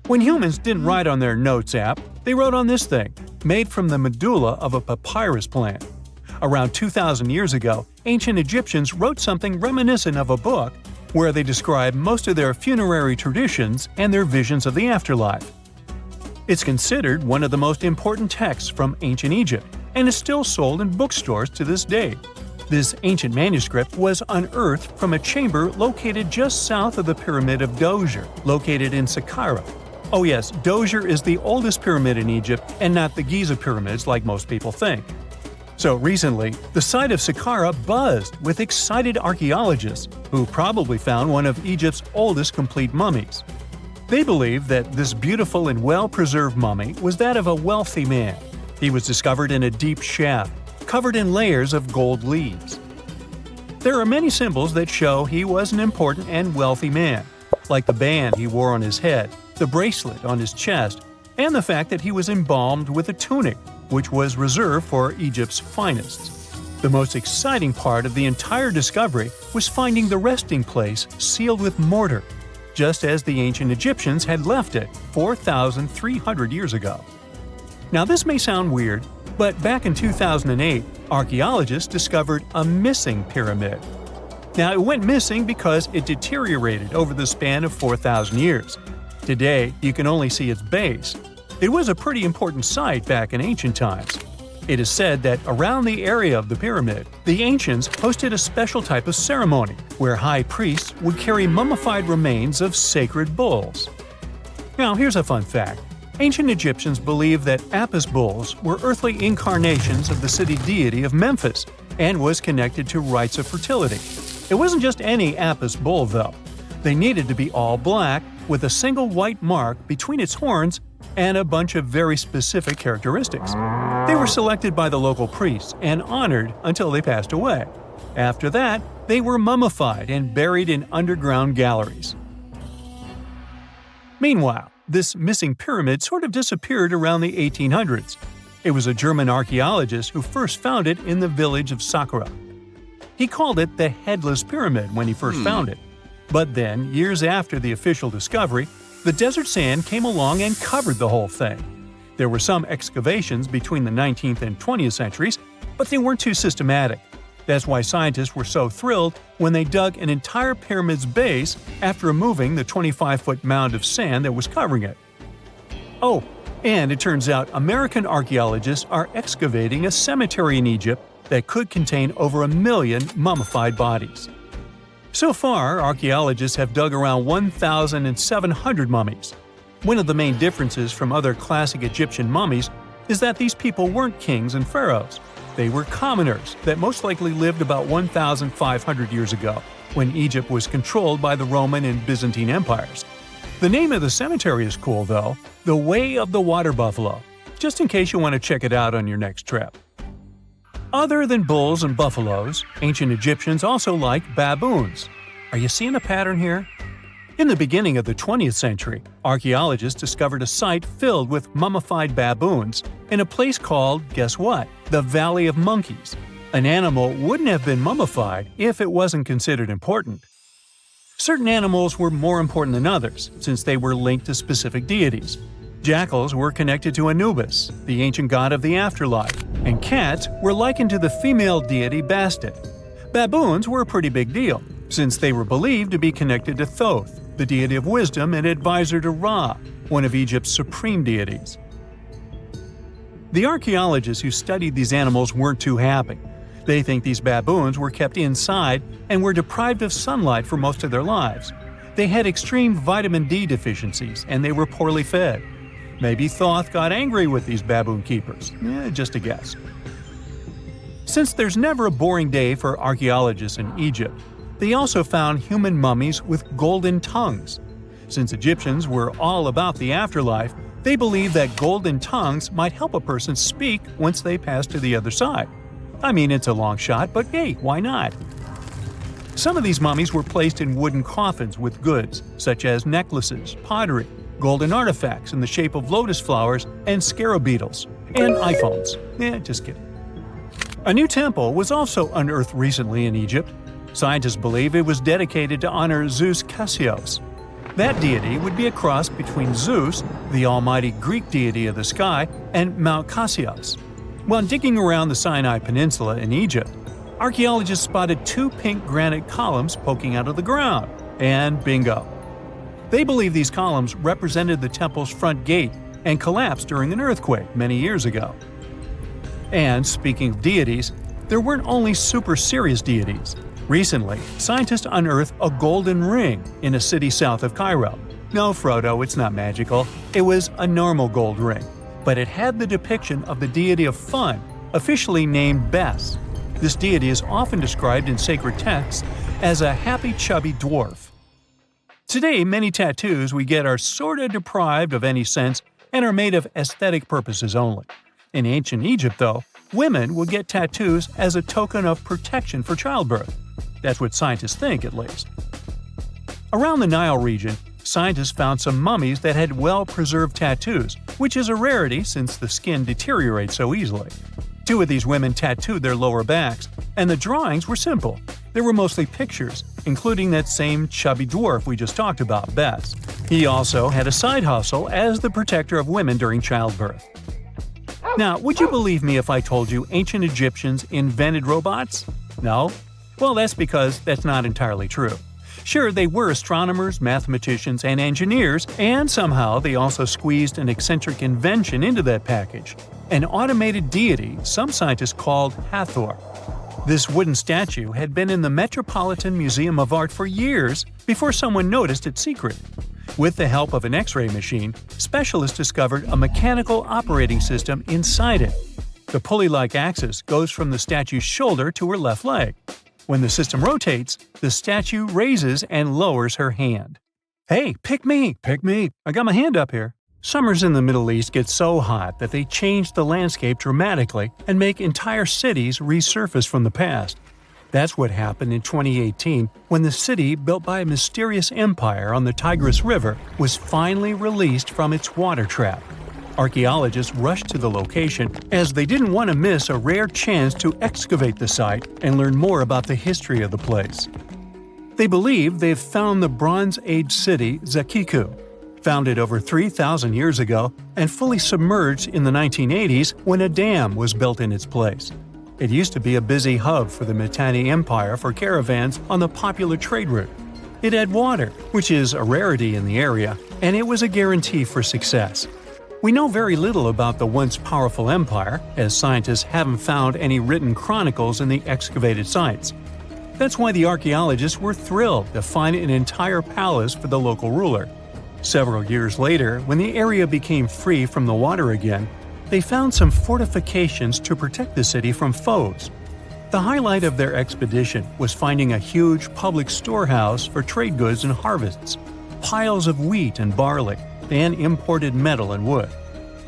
When humans didn't write on their notes app, they wrote on this thing, made from the medulla of a papyrus plant. Around 2,000 years ago, ancient Egyptians wrote something reminiscent of a book where they describe most of their funerary traditions and their visions of the afterlife. It's considered one of the most important texts from ancient Egypt and is still sold in bookstores to this day. This ancient manuscript was unearthed from a chamber located just south of the Pyramid of Djoser, located in Saqqara. Oh yes, Djoser is the oldest pyramid in Egypt and not the Giza pyramids like most people think. So recently, the site of Saqqara buzzed with excited archaeologists who probably found one of Egypt's oldest complete mummies. They believe that this beautiful and well-preserved mummy was that of a wealthy man. He was discovered in a deep shaft, covered in layers of gold leaves. There are many symbols that show he was an important and wealthy man, like the band he wore on his head, the bracelet on his chest, and the fact that he was embalmed with a tunic, which was reserved for Egypt's finest. The most exciting part of the entire discovery was finding the resting place sealed with mortar, just as the ancient Egyptians had left it 4,300 years ago. Now this may sound weird, but back in 2008, archaeologists discovered a missing pyramid. Now it went missing because it deteriorated over the span of 4,000 years. Today, you can only see its base. It was a pretty important site back in ancient times. It is said that around the area of the pyramid, the ancients hosted a special type of ceremony where high priests would carry mummified remains of sacred bulls. Now here's a fun fact. Ancient Egyptians believed that Apis bulls were earthly incarnations of the city deity of Memphis and was connected to rites of fertility. It wasn't just any Apis bull though. They needed to be all black, with a single white mark between its horns and a bunch of very specific characteristics. They were selected by the local priests and honored until they passed away. After that, they were mummified and buried in underground galleries. Meanwhile, this missing pyramid sort of disappeared around the 1800s. It was a German archaeologist who first found it in the village of Saqqara. He called it the Headless Pyramid when he first found it. But then, years after the official discovery, the desert sand came along and covered the whole thing. There were some excavations between the 19th and 20th centuries, but they weren't too systematic. That's why scientists were so thrilled when they dug an entire pyramid's base after removing the 25-foot mound of sand that was covering it. Oh, and it turns out American archaeologists are excavating a cemetery in Egypt that could contain over 1 million mummified bodies. So far, archaeologists have dug around 1,700 mummies. One of the main differences from other classic Egyptian mummies is that these people weren't kings and pharaohs. They were commoners that most likely lived about 1,500 years ago, when Egypt was controlled by the Roman and Byzantine empires. The name of the cemetery is cool, though, the Way of the Water Buffalo, just in case you want to check it out on your next trip. Other than bulls and buffaloes, ancient Egyptians also liked baboons. Are you seeing a pattern here? In the beginning of the 20th century, archaeologists discovered a site filled with mummified baboons in a place called, guess what? The Valley of Monkeys. An animal wouldn't have been mummified if it wasn't considered important. Certain animals were more important than others, since they were linked to specific deities. Jackals were connected to Anubis, the ancient god of the afterlife, and cats were likened to the female deity Bastet. Baboons were a pretty big deal, since they were believed to be connected to Thoth, the deity of wisdom and advisor to Ra, one of Egypt's supreme deities. The archaeologists who studied these animals weren't too happy. They think these baboons were kept inside and were deprived of sunlight for most of their lives. They had extreme vitamin D deficiencies and they were poorly fed. Maybe Thoth got angry with these baboon keepers. Just a guess. Since there's never a boring day for archaeologists in Egypt, they also found human mummies with golden tongues. Since Egyptians were all about the afterlife, they believed that golden tongues might help a person speak once they pass to the other side. I mean, it's a long shot, but hey, why not? Some of these mummies were placed in wooden coffins with goods, such as necklaces, pottery, golden artifacts in the shape of lotus flowers and scarab beetles, and iPhones. Just kidding. A new temple was also unearthed recently in Egypt. Scientists believe it was dedicated to honor Zeus Cassios. That deity would be a cross between Zeus, the almighty Greek deity of the sky, and Mount Cassios. While digging around the Sinai Peninsula in Egypt, archaeologists spotted 2 pink granite columns poking out of the ground, and bingo. They believe these columns represented the temple's front gate and collapsed during an earthquake many years ago. And speaking of deities, there weren't only super serious deities. Recently, scientists unearthed a golden ring in a city south of Cairo. No, Frodo, it's not magical. It was a normal gold ring, but it had the depiction of the deity of fun, officially named Bes. This deity is often described in sacred texts as a happy chubby dwarf. Today, many tattoos we get are sorta deprived of any sense and are made of aesthetic purposes only. In ancient Egypt, though, women would get tattoos as a token of protection for childbirth. That's what scientists think, at least. Around the Nile region, scientists found some mummies that had well-preserved tattoos, which is a rarity since the skin deteriorates so easily. 2 of these women tattooed their lower backs, and the drawings were simple. They were mostly pictures, including that same chubby dwarf we just talked about, Bes. He also had a side hustle as the protector of women during childbirth. Now, would you believe me if I told you ancient Egyptians invented robots? No? Well, that's because that's not entirely true. Sure, they were astronomers, mathematicians, and engineers, and somehow they also squeezed an eccentric invention into that package. An automated deity some scientists called Hathor. This wooden statue had been in the Metropolitan Museum of Art for years before someone noticed its secret. With the help of an X-ray machine, specialists discovered a mechanical operating system inside it. The pulley-like axis goes from the statue's shoulder to her left leg. When the system rotates, the statue raises and lowers her hand. Hey, pick me! Pick me! I got my hand up here. Summers in the Middle East get so hot that they change the landscape dramatically and make entire cities resurface from the past. That's what happened in 2018 when the city built by a mysterious empire on the Tigris River was finally released from its water trap. Archaeologists rushed to the location as they didn't want to miss a rare chance to excavate the site and learn more about the history of the place. They believe they've found the Bronze Age city Zakiku, founded over 3,000 years ago and fully submerged in the 1980s when a dam was built in its place. It used to be a busy hub for the Mitanni Empire for caravans on the popular trade route. It had water, which is a rarity in the area, and it was a guarantee for success. We know very little about the once powerful empire, as scientists haven't found any written chronicles in the excavated sites. That's why the archaeologists were thrilled to find an entire palace for the local ruler. Several years later, when the area became free from the water again, they found some fortifications to protect the city from foes. The highlight of their expedition was finding a huge public storehouse for trade goods and harvests, piles of wheat and barley, and imported metal and wood.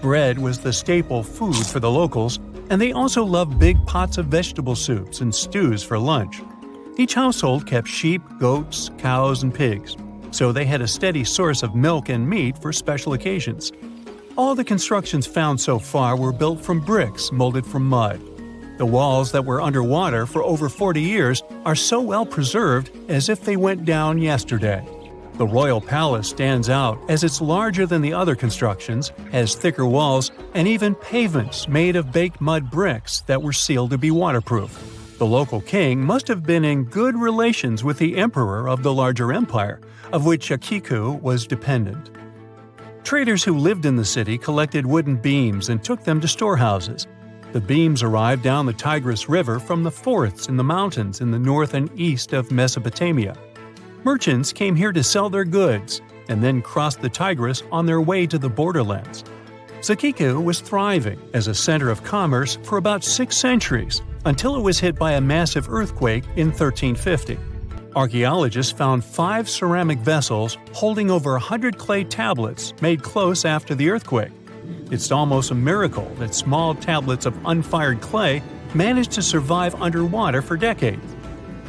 Bread was the staple food for the locals, and they also loved big pots of vegetable soups and stews for lunch. Each household kept sheep, goats, cows, and pigs, so they had a steady source of milk and meat for special occasions. All the constructions found so far were built from bricks molded from mud. The walls that were underwater for over 40 years are so well preserved as if they went down yesterday. The royal palace stands out as it's larger than the other constructions, has thicker walls, and even pavements made of baked mud bricks that were sealed to be waterproof. The local king must have been in good relations with the emperor of the larger empire, of which Akiku was dependent. Traders who lived in the city collected wooden beams and took them to storehouses. The beams arrived down the Tigris River from the forests in the mountains in the north and east of Mesopotamia. Merchants came here to sell their goods and then crossed the Tigris on their way to the borderlands. Zakiku was thriving as a center of commerce for about 6 centuries until it was hit by a massive earthquake in 1350. Archaeologists found 5 ceramic vessels holding over 100 clay tablets made close after the earthquake. It's almost a miracle that small tablets of unfired clay managed to survive underwater for decades.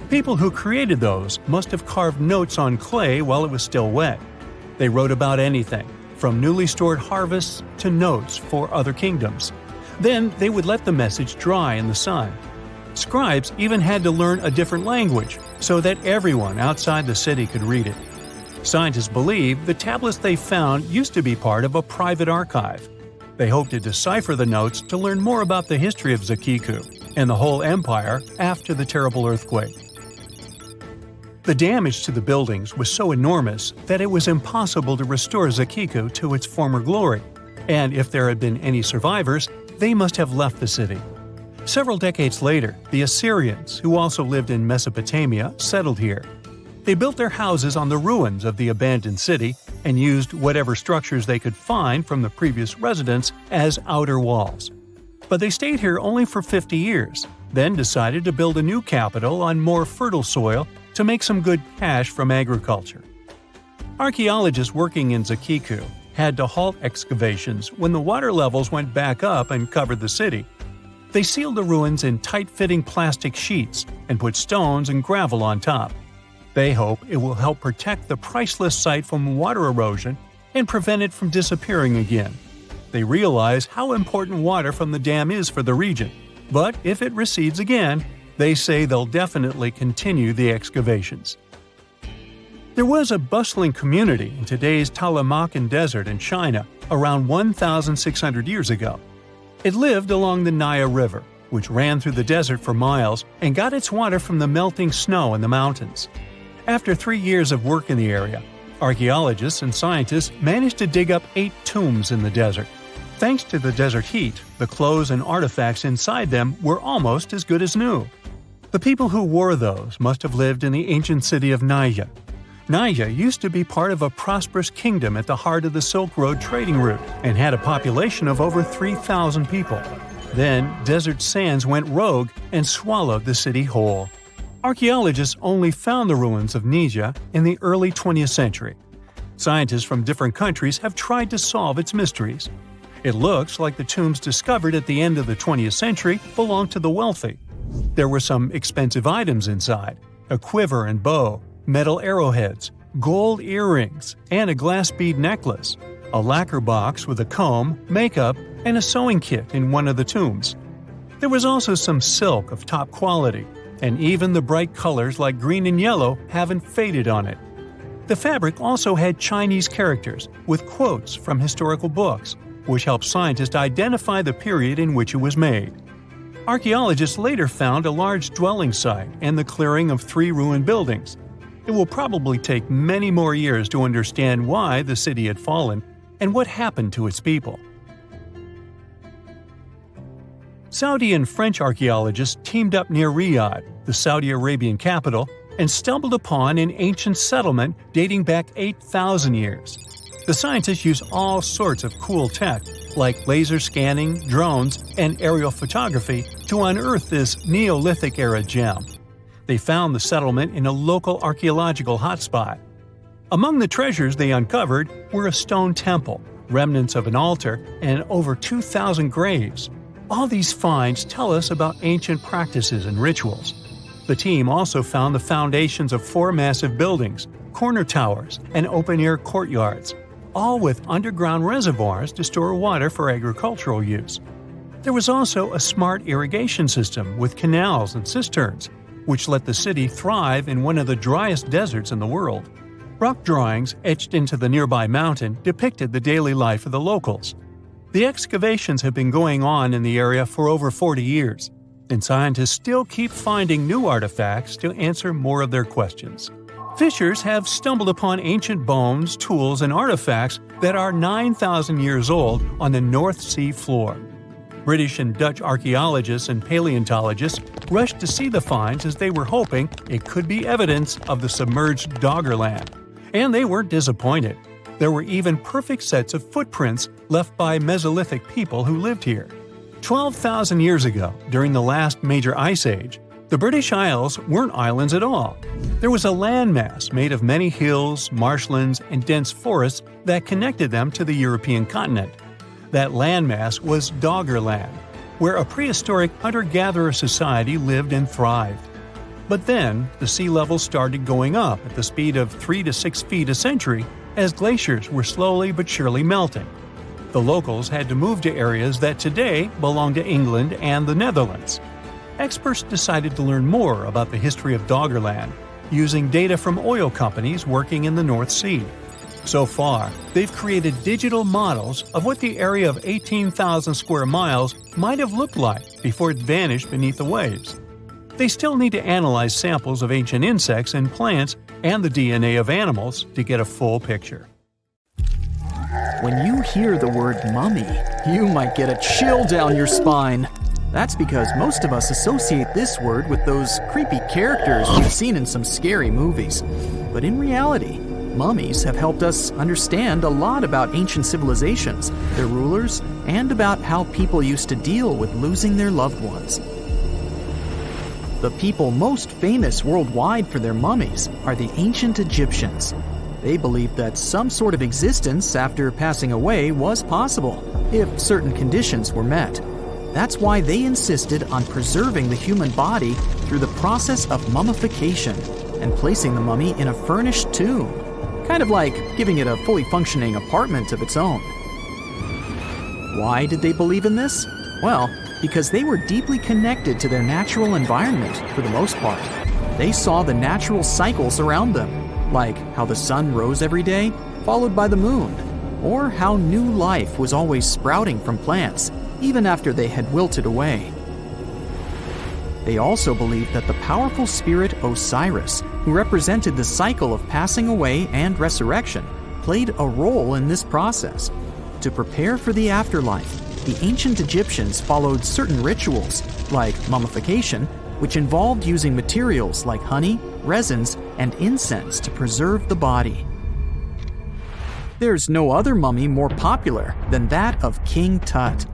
People who created those must have carved notes on clay while it was still wet. They wrote about anything, from newly stored harvests to notes for other kingdoms. Then they would let the message dry in the sun. Scribes even had to learn a different language so that everyone outside the city could read it. Scientists believe the tablets they found used to be part of a private archive. They hope to decipher the notes to learn more about the history of Zakiku and the whole empire after the terrible earthquake. The damage to the buildings was so enormous that it was impossible to restore Zakiku to its former glory, and if there had been any survivors, they must have left the city. Several decades later, the Assyrians, who also lived in Mesopotamia, settled here. They built their houses on the ruins of the abandoned city and used whatever structures they could find from the previous residents as outer walls. But they stayed here only for 50 years, then decided to build a new capital on more fertile soil to make some good cash from agriculture. Archaeologists working in Zakiku had to halt excavations when the water levels went back up and covered the city. They sealed the ruins in tight-fitting plastic sheets and put stones and gravel on top. They hope it will help protect the priceless site from water erosion and prevent it from disappearing again. They realize how important water from the dam is for the region, but if it recedes again, they say they'll definitely continue the excavations. There was a bustling community in today's Taklamakan Desert in China around 1,600 years ago. It lived along the Nile River, which ran through the desert for miles and got its water from the melting snow in the mountains. After 3 years of work in the area, archaeologists and scientists managed to dig up 8 tombs in the desert. Thanks to the desert heat, the clothes and artifacts inside them were almost as good as new. The people who wore those must have lived in the ancient city of Naya. Naya used to be part of a prosperous kingdom at the heart of the Silk Road trading route and had a population of over 3,000 people. Then, desert sands went rogue and swallowed the city whole. Archaeologists only found the ruins of Nija in the early 20th century. Scientists from different countries have tried to solve its mysteries. It looks like the tombs discovered at the end of the 20th century belonged to the wealthy. There were some expensive items inside: a quiver and bow, metal arrowheads, gold earrings, and a glass bead necklace, a lacquer box with a comb, makeup, and a sewing kit in one of the tombs. There was also some silk of top quality, and even the bright colors like green and yellow haven't faded on it. The fabric also had Chinese characters with quotes from historical books, which helped scientists identify the period in which it was made. Archaeologists later found a large dwelling site and the clearing of 3 ruined buildings. It will probably take many more years to understand why the city had fallen and what happened to its people. Saudi and French archaeologists teamed up near Riyadh, the Saudi Arabian capital, and stumbled upon an ancient settlement dating back 8,000 years. The scientists used all sorts of cool tech, like laser scanning, drones, and aerial photography, to unearth this Neolithic-era gem. They found the settlement in a local archaeological hotspot. Among the treasures they uncovered were a stone temple, remnants of an altar, and over 2,000 graves. All these finds tell us about ancient practices and rituals. The team also found the foundations of 4 massive buildings, corner towers, and open-air courtyards, all with underground reservoirs to store water for agricultural use. There was also a smart irrigation system with canals and cisterns, which let the city thrive in one of the driest deserts in the world. Rock drawings etched into the nearby mountain depicted the daily life of the locals. The excavations have been going on in the area for over 40 years, and scientists still keep finding new artifacts to answer more of their questions. Fishers have stumbled upon ancient bones, tools, and artifacts that are 9,000 years old on the North Sea floor. British and Dutch archaeologists and paleontologists rushed to see the finds as they were hoping it could be evidence of the submerged Doggerland. And they weren't disappointed. There were even perfect sets of footprints left by Mesolithic people who lived here. 12,000 years ago, during the last major ice age, the British Isles weren't islands at all. There was a landmass made of many hills, marshlands, and dense forests that connected them to the European continent. That landmass was Doggerland, where a prehistoric hunter-gatherer society lived and thrived. But then, the sea level started going up at the speed of 3 to 6 feet a century as glaciers were slowly but surely melting. The locals had to move to areas that today belong to England and the Netherlands. Experts decided to learn more about the history of Doggerland, using data from oil companies working in the North Sea. So far, they've created digital models of what the area of 18,000 square miles might have looked like before it vanished beneath the waves. They still need to analyze samples of ancient insects and plants and the DNA of animals to get a full picture. When you hear the word mummy, you might get a chill down your spine. That's because most of us associate this word with those creepy characters we've seen in some scary movies. But in reality, mummies have helped us understand a lot about ancient civilizations, their rulers, and about how people used to deal with losing their loved ones. The people most famous worldwide for their mummies are the ancient Egyptians. They believed that some sort of existence after passing away was possible, if certain conditions were met. That's why they insisted on preserving the human body through the process of mummification and placing the mummy in a furnished tomb, kind of like giving it a fully functioning apartment of its own. Why did they believe in this? Well, because they were deeply connected to their natural environment for the most part. They saw the natural cycles around them, like how the sun rose every day, followed by the moon, or how new life was always sprouting from plants, even after they had wilted away. They also believed that the powerful spirit Osiris, who represented the cycle of passing away and resurrection, played a role in this process. To prepare for the afterlife, the ancient Egyptians followed certain rituals, like mummification, which involved using materials like honey, resins, and incense to preserve the body. There's no other mummy more popular than that of King Tut.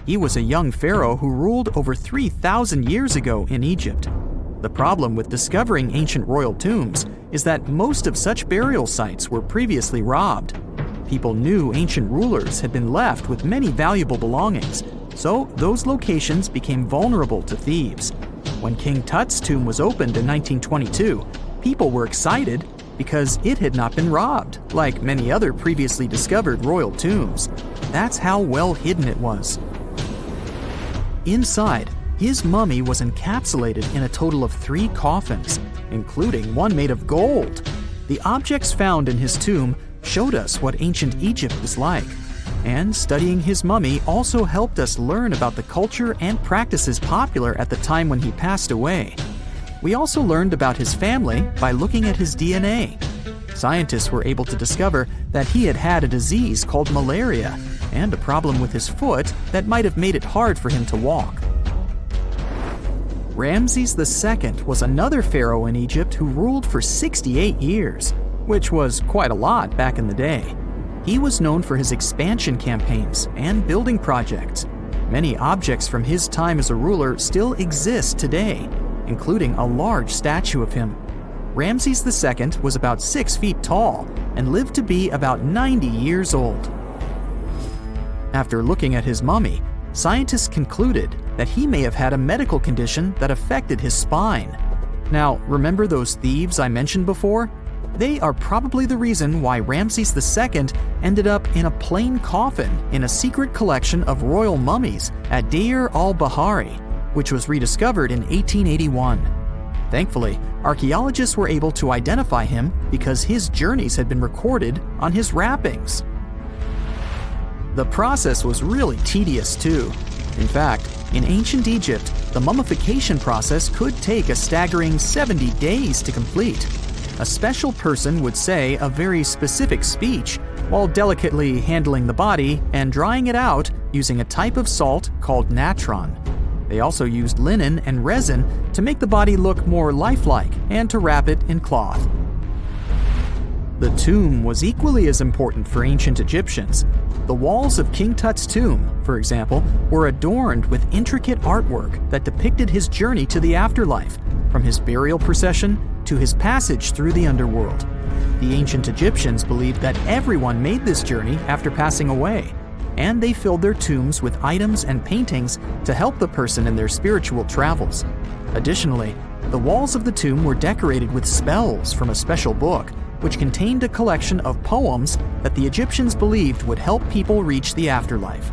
He was a young pharaoh who ruled over 3,000 years ago in Egypt. The problem with discovering ancient royal tombs is that most of such burial sites were previously robbed. People knew ancient rulers had been left with many valuable belongings, so those locations became vulnerable to thieves. When King Tut's tomb was opened in 1922, people were excited because it had not been robbed, like many other previously discovered royal tombs. That's how well hidden it was. Inside, his mummy was encapsulated in a total of 3 coffins, including one made of gold. The objects found in his tomb showed us what ancient Egypt was like, and studying his mummy also helped us learn about the culture and practices popular at the time when he passed away. We also learned about his family by looking at his DNA. Scientists were able to discover that he had had a disease called malaria and a problem with his foot that might have made it hard for him to walk. Ramses II was another pharaoh in Egypt who ruled for 68 years, which was quite a lot back in the day. He was known for his expansion campaigns and building projects. Many objects from his time as a ruler still exist today, including a large statue of him. Ramses II was about 6 feet tall and lived to be about 90 years old. After looking at his mummy, scientists concluded that he may have had a medical condition that affected his spine. Now, remember those thieves I mentioned before? They are probably the reason why Ramses II ended up in a plain coffin in a secret collection of royal mummies at Deir al-Bahari, which was rediscovered in 1881. Thankfully, archaeologists were able to identify him because his journeys had been recorded on his wrappings. The process was really tedious too. In fact, in ancient Egypt, the mummification process could take a staggering 70 days to complete. A special person would say a very specific speech while delicately handling the body and drying it out using a type of salt called natron. They also used linen and resin to make the body look more lifelike and to wrap it in cloth. The tomb was equally as important for ancient Egyptians. The walls of King Tut's tomb, for example, were adorned with intricate artwork that depicted his journey to the afterlife, from his burial procession to his passage through the underworld. The ancient Egyptians believed that everyone made this journey after passing away, and they filled their tombs with items and paintings to help the person in their spiritual travels. Additionally, the walls of the tomb were decorated with spells from a special book, which contained a collection of poems that the Egyptians believed would help people reach the afterlife.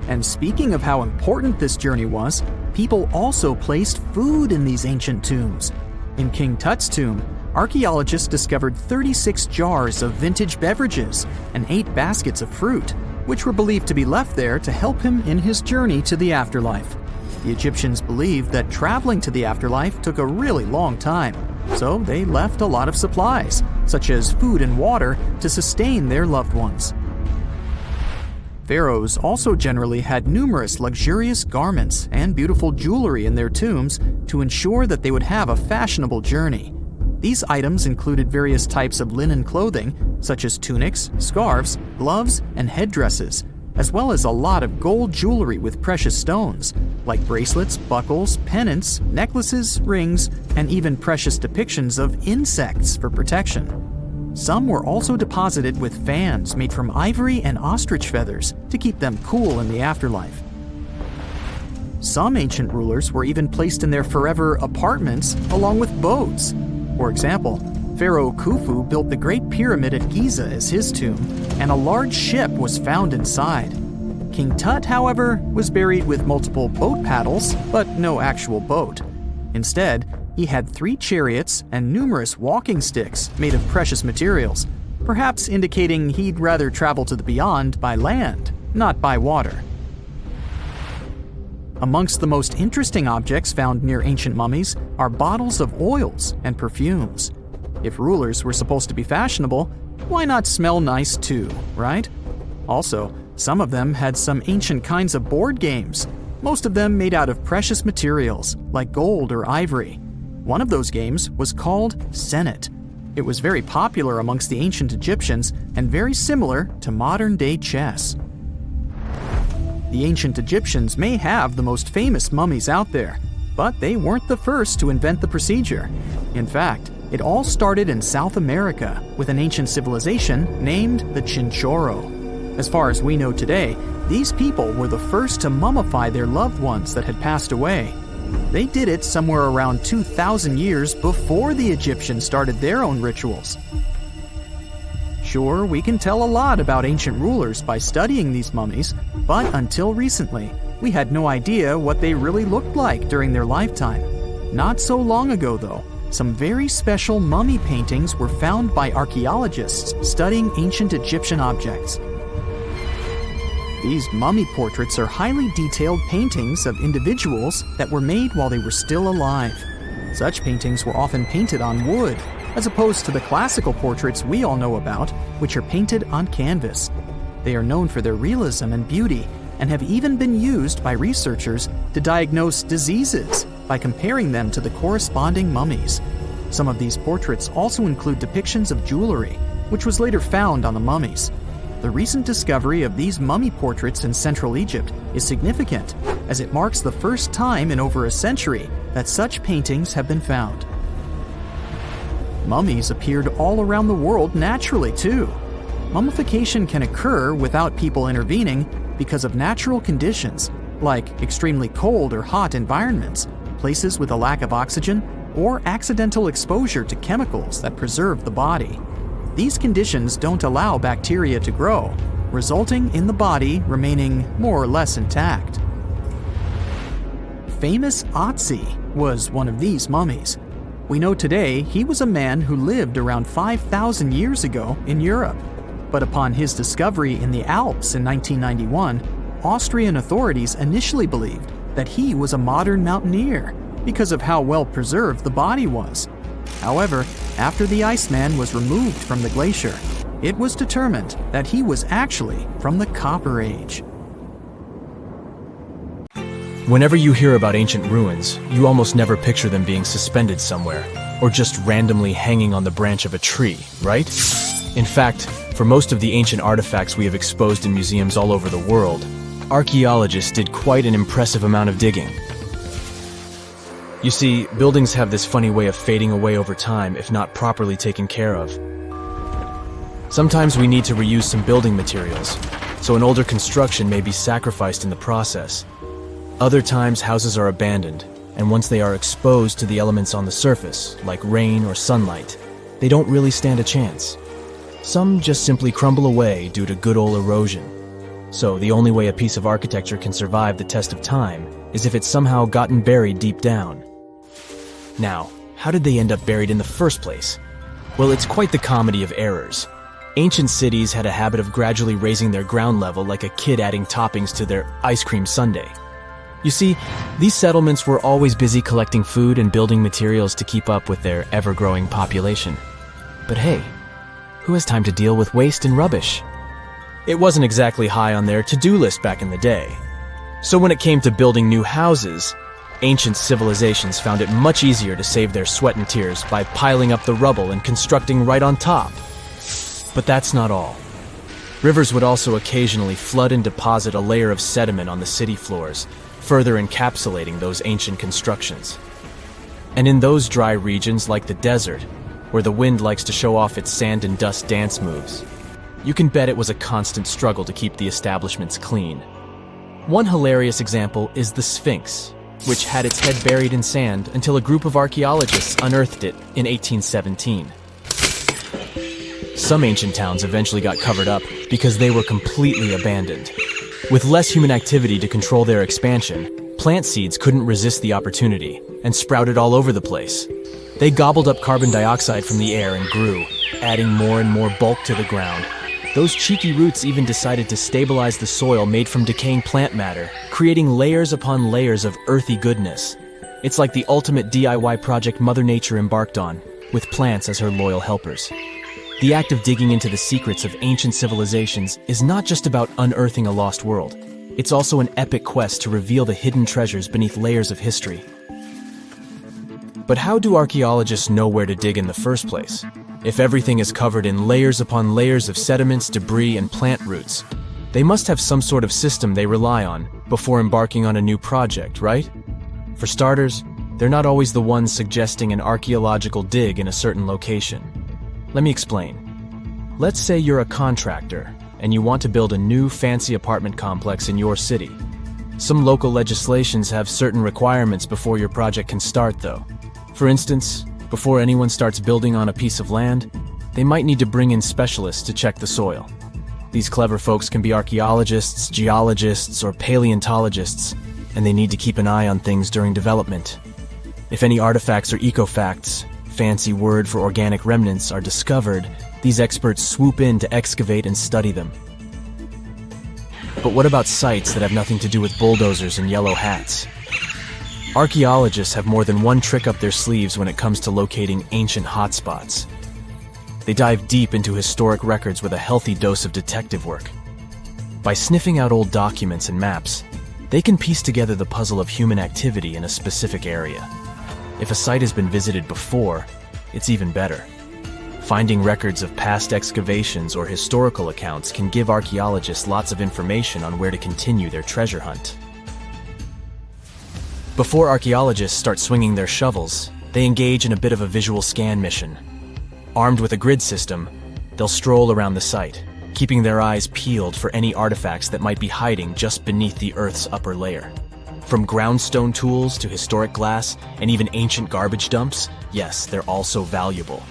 And speaking of how important this journey was, people also placed food in these ancient tombs. In King Tut's tomb, archaeologists discovered 36 jars of vintage beverages and 8 baskets of fruit, which were believed to be left there to help him in his journey to the afterlife. The Egyptians believed that traveling to the afterlife took a really long time, so they left a lot of supplies, such as food and water, to sustain their loved ones. Pharaohs also generally had numerous luxurious garments and beautiful jewelry in their tombs to ensure that they would have a fashionable journey. These items included various types of linen clothing, such as tunics, scarves, gloves, and headdresses, as well as a lot of gold jewelry with precious stones, like bracelets, buckles, pendants, necklaces, rings, and even precious depictions of insects for protection. Some were also deposited with fans made from ivory and ostrich feathers to keep them cool in the afterlife. Some ancient rulers were even placed in their forever apartments along with boats. For example, Pharaoh Khufu built the Great Pyramid at Giza as his tomb, and a large ship was found inside. King Tut, however, was buried with multiple boat paddles, but no actual boat. Instead, he had 3 chariots and numerous walking sticks made of precious materials, perhaps indicating he'd rather travel to the beyond by land, not by water. Amongst the most interesting objects found near ancient mummies are bottles of oils and perfumes. If rulers were supposed to be fashionable, why not smell nice too, right? Also, some of them had some ancient kinds of board games, most of them made out of precious materials like gold or ivory. One of those games was called Senet. It was very popular amongst the ancient Egyptians and very similar to modern-day chess. The ancient Egyptians may have the most famous mummies out there, But they weren't the first to invent the procedure. In fact, it all started in South America with an ancient civilization named the Chinchorro. As far as we know today, these people were the first to mummify their loved ones that had passed away. They did it somewhere around 2,000 years before the Egyptians started their own rituals. Sure, we can tell a lot about ancient rulers by studying these mummies, but until recently, we had no idea what they really looked like during their lifetime. Not so long ago, though, some very special mummy paintings were found by archaeologists studying ancient Egyptian objects. These mummy portraits are highly detailed paintings of individuals that were made while they were still alive. Such paintings were often painted on wood, as opposed to the classical portraits we all know about, which are painted on canvas. They are known for their realism and beauty, and have even been used by researchers to diagnose diseases by comparing them to the corresponding mummies. Some of these portraits also include depictions of jewelry, which was later found on the mummies. The recent discovery of these mummy portraits in Central Egypt is significant, as it marks the first time in over a century that such paintings have been found. Mummies appeared all around the world naturally, too. Mummification can occur without people intervening because of natural conditions, like extremely cold or hot environments, places with a lack of oxygen, or accidental exposure to chemicals that preserve the body. These conditions don't allow bacteria to grow, resulting in the body remaining more or less intact. Famous Otzi was one of these mummies. We know today he was a man who lived around 5,000 years ago in Europe. But upon his discovery in the Alps in 1991, Austrian authorities initially believed that he was a modern mountaineer because of how well preserved the body was. However, after the Iceman was removed from the glacier, it was determined that he was actually from the Copper Age. Whenever you hear about ancient ruins, you almost never picture them being suspended somewhere, or just randomly hanging on the branch of a tree, right? In fact, for most of the ancient artifacts we have exposed in museums all over the world, archaeologists did quite an impressive amount of digging. You see, buildings have this funny way of fading away over time if not properly taken care of. Sometimes we need to reuse some building materials, so an older construction may be sacrificed in the process. Other times, houses are abandoned, and once they are exposed to the elements on the surface, like rain or sunlight, they don't really stand a chance. Some just simply crumble away due to good old erosion. So the only way a piece of architecture can survive the test of time is if it's somehow gotten buried deep down. Now, how did they end up buried in the first place? Well, it's quite the comedy of errors. Ancient cities had a habit of gradually raising their ground level like a kid adding toppings to their ice cream sundae. You see, these settlements were always busy collecting food and building materials to keep up with their ever-growing population. But hey, who has time to deal with waste and rubbish? It wasn't exactly high on their to-do list back in the day. So when it came to building new houses, ancient civilizations found it much easier to save their sweat and tears by piling up the rubble and constructing right on top. But that's not all. Rivers would also occasionally flood and deposit a layer of sediment on the city floors, further encapsulating those ancient constructions. And in those dry regions like the desert, where the wind likes to show off its sand and dust dance moves, you can bet it was a constant struggle to keep the establishments clean. One hilarious example is the Sphinx, which had its head buried in sand until a group of archaeologists unearthed it in 1817. Some ancient towns eventually got covered up because they were completely abandoned. With less human activity to control their expansion, plant seeds couldn't resist the opportunity and sprouted all over the place. They gobbled up carbon dioxide from the air and grew, adding more and more bulk to the ground. Those cheeky roots even decided to stabilize the soil made from decaying plant matter, creating layers upon layers of earthy goodness. It's like the ultimate DIY project Mother Nature embarked on, with plants as her loyal helpers. The act of digging into the secrets of ancient civilizations is not just about unearthing a lost world. It's also an epic quest to reveal the hidden treasures beneath layers of history. But how do archaeologists know where to dig in the first place? If everything is covered in layers upon layers of sediments, debris, and plant roots, they must have some sort of system they rely on before embarking on a new project, right? For starters, they're not always the ones suggesting an archaeological dig in a certain location. Let me explain. Let's say you're a contractor and you want to build a new fancy apartment complex in your city. Some local legislations have certain requirements before your project can start, though. For instance, before anyone starts building on a piece of land, they might need to bring in specialists to check the soil. These clever folks can be archaeologists, geologists, or paleontologists, and they need to keep an eye on things during development. If any artifacts or ecofacts, fancy word for organic remnants, are discovered, these experts swoop in to excavate and study them. But what about sites that have nothing to do with bulldozers and yellow hats? Archaeologists have more than one trick up their sleeves when it comes to locating ancient hotspots. They dive deep into historic records with a healthy dose of detective work. By sniffing out old documents and maps, they can piece together the puzzle of human activity in a specific area. If a site has been visited before, it's even better. Finding records of past excavations or historical accounts can give archaeologists lots of information on where to continue their treasure hunt. Before archaeologists start swinging their shovels, they engage in a bit of a visual scan mission. Armed with a grid system, they'll stroll around the site, keeping their eyes peeled for any artifacts that might be hiding just beneath the Earth's upper layer. From groundstone tools to historic glass and even ancient garbage dumps, yes, they're also valuable.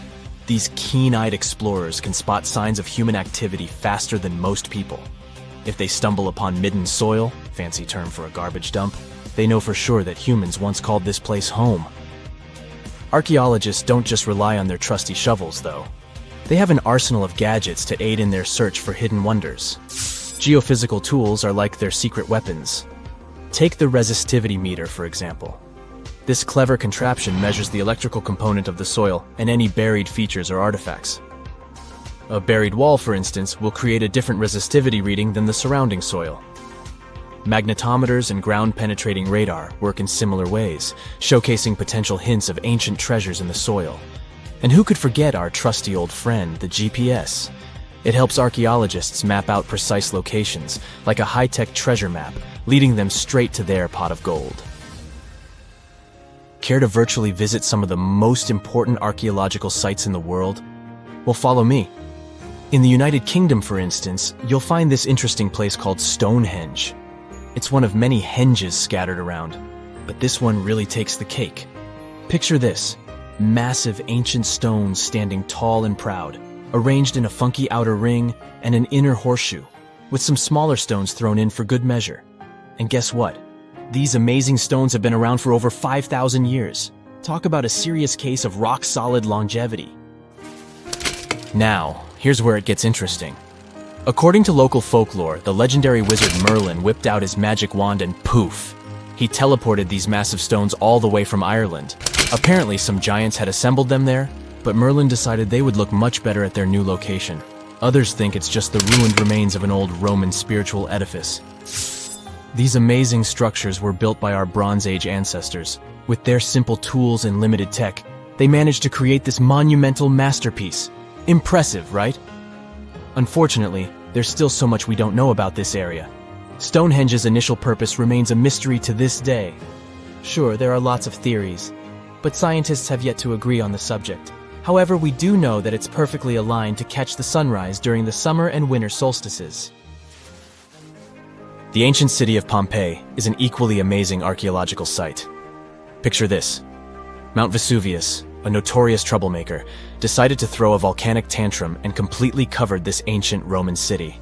These keen-eyed explorers can spot signs of human activity faster than most people. If they stumble upon midden soil, fancy term for a garbage dump, they know for sure that humans once called this place home. Archaeologists don't just rely on their trusty shovels, though. They have an arsenal of gadgets to aid in their search for hidden wonders. Geophysical tools are like their secret weapons. Take the resistivity meter, for example. This clever contraption measures the electrical component of the soil and any buried features or artifacts. A buried wall, for instance, will create a different resistivity reading than the surrounding soil. Magnetometers and ground-penetrating radar work in similar ways, showcasing potential hints of ancient treasures in the soil. And who could forget our trusty old friend, the GPS? It helps archaeologists map out precise locations, like a high-tech treasure map, leading them straight to their pot of gold. Care to virtually visit some of the most important archaeological sites in the world? Well, follow me. In the United Kingdom, for instance, you'll find this interesting place called Stonehenge. It's one of many henges scattered around, but this one really takes the cake. Picture this: massive ancient stones standing tall and proud, arranged in a funky outer ring and an inner horseshoe, with some smaller stones thrown in for good measure. And guess what? These amazing stones have been around for over 5,000 years. Talk about a serious case of rock-solid longevity. Now, here's where it gets interesting. According to local folklore, the legendary wizard Merlin whipped out his magic wand and poof! He teleported these massive stones all the way from Ireland. Apparently, some giants had assembled them there, but Merlin decided they would look much better at their new location. Others think it's just the ruined remains of an old Roman spiritual edifice. These amazing structures were built by our Bronze Age ancestors. With their simple tools and limited tech, they managed to create this monumental masterpiece. Impressive, right? Unfortunately, there's still so much we don't know about this area. Stonehenge's initial purpose remains a mystery to this day. Sure, there are lots of theories, but scientists have yet to agree on the subject. However, we do know that it's perfectly aligned to catch the sunrise during the summer and winter solstices. The ancient city of Pompeii is an equally amazing archaeological site. Picture this: Mount Vesuvius, a notorious troublemaker, decided to throw a volcanic tantrum and completely covered this ancient Roman city.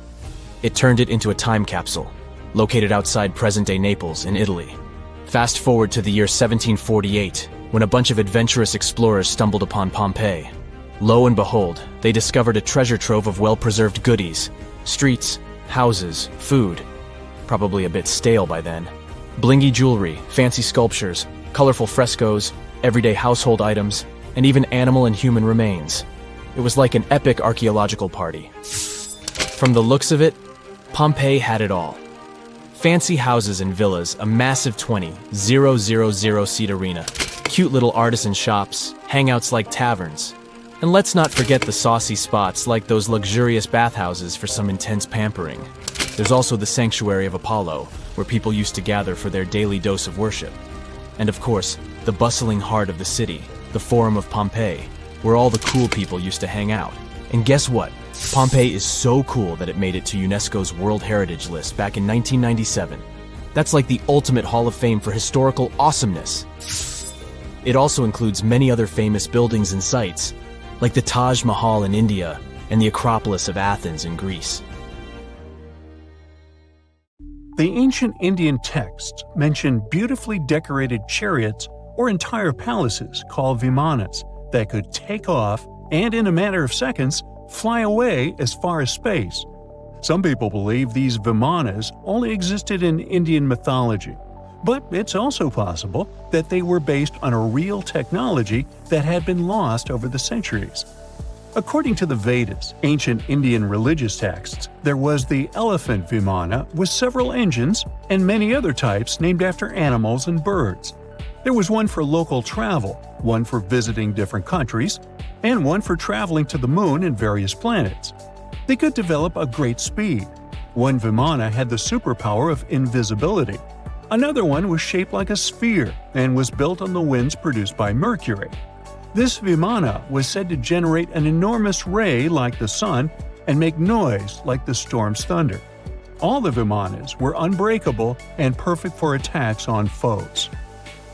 It turned it into a time capsule, located outside present-day Naples in Italy. Fast forward to the year 1748, when a bunch of adventurous explorers stumbled upon Pompeii. Lo and behold, they discovered a treasure trove of well-preserved goodies: streets, houses, food. Probably a bit stale by then. Blingy jewelry, fancy sculptures, colorful frescoes, everyday household items, and even animal and human remains. It was like an epic archaeological party. From the looks of it, Pompeii had it all. Fancy houses and villas, a massive 20,000-seat arena, cute little artisan shops, hangouts like taverns. And let's not forget the saucy spots like those luxurious bathhouses for some intense pampering. There's also the sanctuary of Apollo, where people used to gather for their daily dose of worship. And of course, the bustling heart of the city, the Forum of Pompeii, where all the cool people used to hang out. And guess what? Pompeii is so cool that it made it to UNESCO's World Heritage List back in 1997. That's like the ultimate Hall of Fame for historical awesomeness. It also includes many other famous buildings and sites, like the Taj Mahal in India and the Acropolis of Athens in Greece. The ancient Indian texts mention beautifully decorated chariots or entire palaces called vimanas that could take off and, in a matter of seconds, fly away as far as space. Some people believe these vimanas only existed in Indian mythology, but it's also possible that they were based on a real technology that had been lost over the centuries. According to the Vedas, ancient Indian religious texts, there was the elephant vimana with several engines and many other types named after animals and birds. There was one for local travel, one for visiting different countries, and one for traveling to the moon and various planets. They could develop a great speed. One vimana had the superpower of invisibility. Another one was shaped like a sphere and was built on the winds produced by Mercury. This vimana was said to generate an enormous ray like the sun and make noise like the storm's thunder. All the vimanas were unbreakable and perfect for attacks on foes.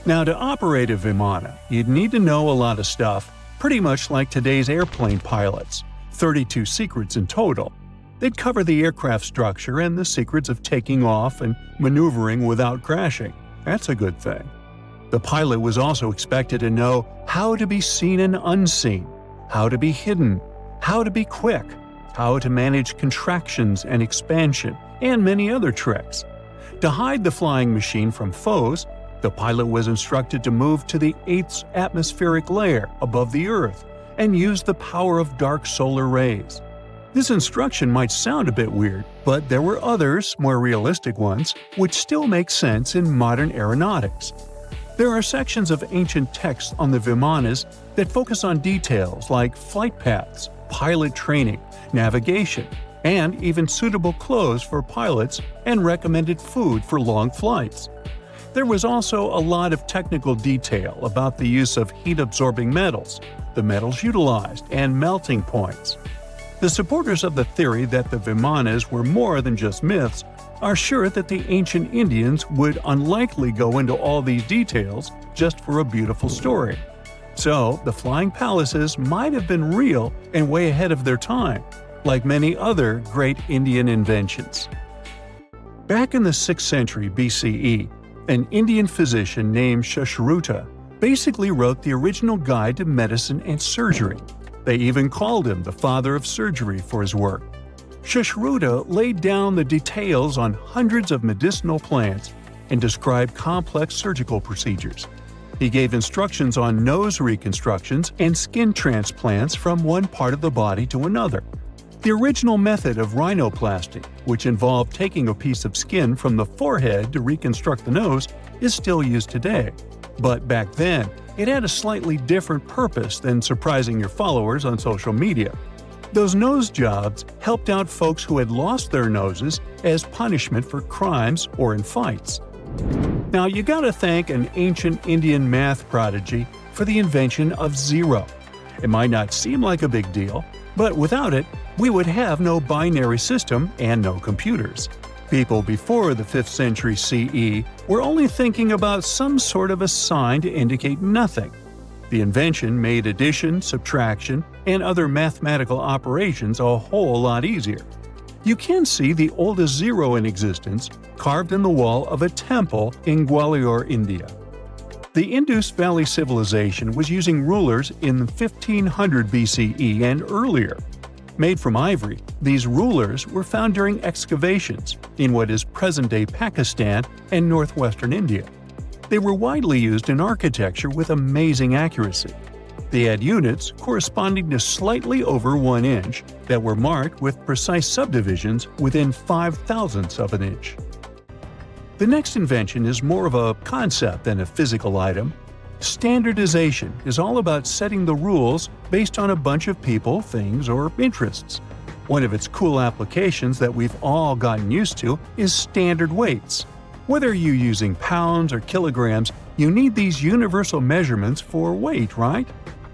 Now, to operate a vimana, you'd need to know a lot of stuff, pretty much like today's airplane pilots, 32 secrets in total. They'd cover the aircraft structure and the secrets of taking off and maneuvering without crashing. That's a good thing. The pilot was also expected to know how to be seen and unseen, how to be hidden, how to be quick, how to manage contractions and expansion, and many other tricks. To hide the flying machine from foes, the pilot was instructed to move to the 8th atmospheric layer above the Earth and use the power of dark solar rays. This instruction might sound a bit weird, but there were others, more realistic ones, which still make sense in modern aeronautics. There are sections of ancient texts on the vimanas that focus on details like flight paths, pilot training, navigation, and even suitable clothes for pilots and recommended food for long flights. There was also a lot of technical detail about the use of heat-absorbing metals, the metals utilized, and melting points. The supporters of the theory that the vimanas were more than just myths are sure that the ancient Indians would unlikely go into all these details just for a beautiful story. So, the flying palaces might have been real and way ahead of their time, like many other great Indian inventions. Back in the 6th century BCE, an Indian physician named Sushruta basically wrote the original guide to medicine and surgery. They even called him the father of surgery for his work. Sushruta laid down the details on hundreds of medicinal plants and described complex surgical procedures. He gave instructions on nose reconstructions and skin transplants from one part of the body to another. The original method of rhinoplasty, which involved taking a piece of skin from the forehead to reconstruct the nose, is still used today. But back then, it had a slightly different purpose than surprising your followers on social media. Those nose jobs helped out folks who had lost their noses as punishment for crimes or in fights. Now, you gotta thank an ancient Indian math prodigy for the invention of zero. It might not seem like a big deal, but without it, we would have no binary system and no computers. People before the 5th century CE were only thinking about some sort of a sign to indicate nothing. The invention made addition, subtraction, and other mathematical operations a whole lot easier. You can see the oldest zero in existence carved in the wall of a temple in Gwalior, India. The Indus Valley Civilization was using rulers in 1500 BCE and earlier. Made from ivory, these rulers were found during excavations in what is present-day Pakistan and northwestern India. They were widely used in architecture with amazing accuracy. They had units corresponding to slightly over 1 inch that were marked with precise subdivisions within 5/1000ths of an inch. The next invention is more of a concept than a physical item. Standardization is all about setting the rules based on a bunch of people, things, or interests. One of its cool applications that we've all gotten used to is standard weights. Whether you're using pounds or kilograms, You need these universal measurements for weight, right?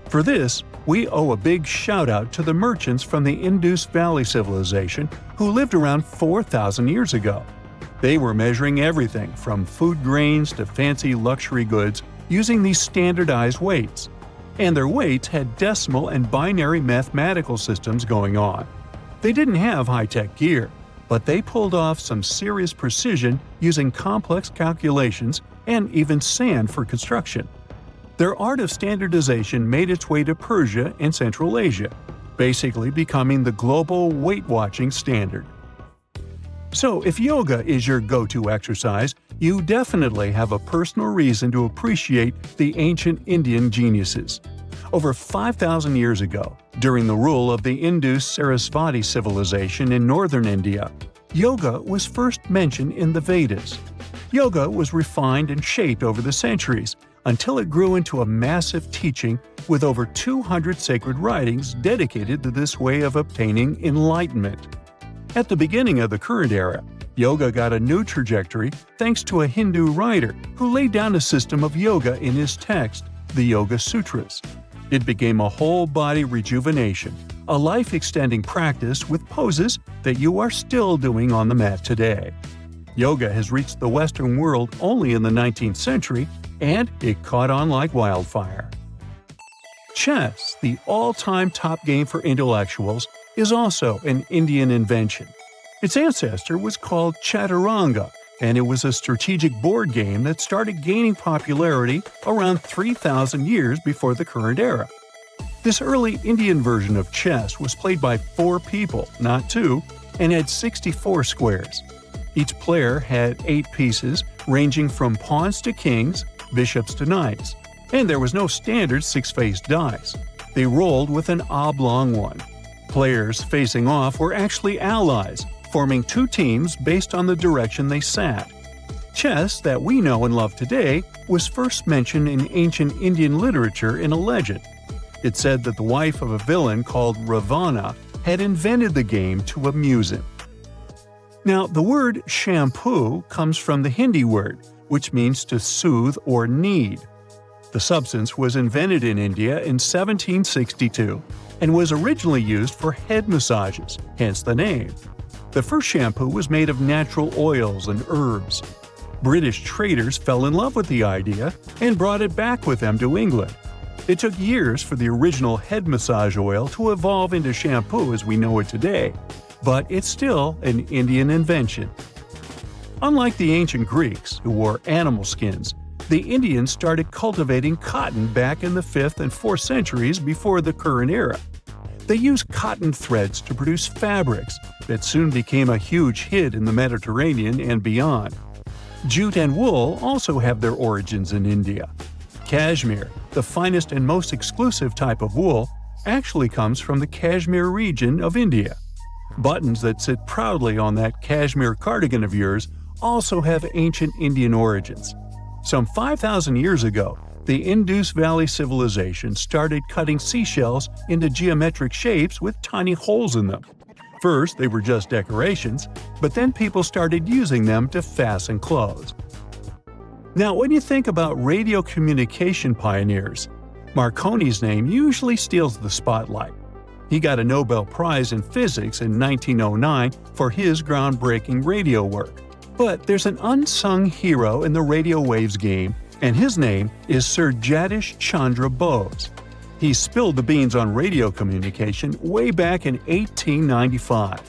For this, we owe a big shout-out to the merchants from the Indus Valley Civilization who lived around 4,000 years ago. They were measuring everything from food grains to fancy luxury goods using these standardized weights. And their weights had decimal and binary mathematical systems going on. They didn't have high-tech gear, but they pulled off some serious precision using complex calculations and even sand for construction. Their art of standardization made its way to Persia and Central Asia, basically becoming the global weight-watching standard. So, if yoga is your go-to exercise, you definitely have a personal reason to appreciate the ancient Indian geniuses. Over 5,000 years ago, during the rule of the Indus-Sarasvati civilization in northern India, yoga was first mentioned in the Vedas. Yoga was refined and shaped over the centuries, until it grew into a massive teaching with over 200 sacred writings dedicated to this way of obtaining enlightenment. At the beginning of the current era, yoga got a new trajectory thanks to a Hindu writer who laid down a system of yoga in his text, the Yoga Sutras. It became a whole-body rejuvenation, a life-extending practice with poses that you are still doing on the mat today. Yoga has reached the Western world only in the 19th century, and it caught on like wildfire. Chess, the all-time top game for intellectuals, is also an Indian invention. Its ancestor was called Chaturanga, and it was a strategic board game that started gaining popularity around 3,000 years before the current era. This early Indian version of chess was played by 4 people, not 2, and had 64 squares. Each player had 8 pieces, ranging from pawns to kings, bishops to knights, and there was no standard 6-faced dice. They rolled with an oblong one. Players facing off were actually allies, forming 2 teams based on the direction they sat. Chess, that we know and love today, was first mentioned in ancient Indian literature in a legend. It said that the wife of a villain called Ravana had invented the game to amuse him. Now, the word shampoo comes from the Hindi word, which means to soothe or knead. The substance was invented in India in 1762 and was originally used for head massages, hence the name. The first shampoo was made of natural oils and herbs. British traders fell in love with the idea and brought it back with them to England. It took years for the original head massage oil to evolve into shampoo as we know it today, but it's still an Indian invention. Unlike the ancient Greeks, who wore animal skins, the Indians started cultivating cotton back in the 5th and 4th centuries before the current era. They used cotton threads to produce fabrics that soon became a huge hit in the Mediterranean and beyond. Jute and wool also have their origins in India. Cashmere, the finest and most exclusive type of wool, actually comes from the Kashmir region of India. Buttons that sit proudly on that cashmere cardigan of yours also have ancient Indian origins. Some 5,000 years ago, the Indus Valley Civilization started cutting seashells into geometric shapes with tiny holes in them. First, they were just decorations, but then people started using them to fasten clothes. Now, when you think about radio communication pioneers, Marconi's name usually steals the spotlight. He got a Nobel Prize in Physics in 1909 for his groundbreaking radio work. But there's an unsung hero in the radio waves game, and his name is Sir Jagdish Chandra Bose. He spilled the beans on radio communication way back in 1895.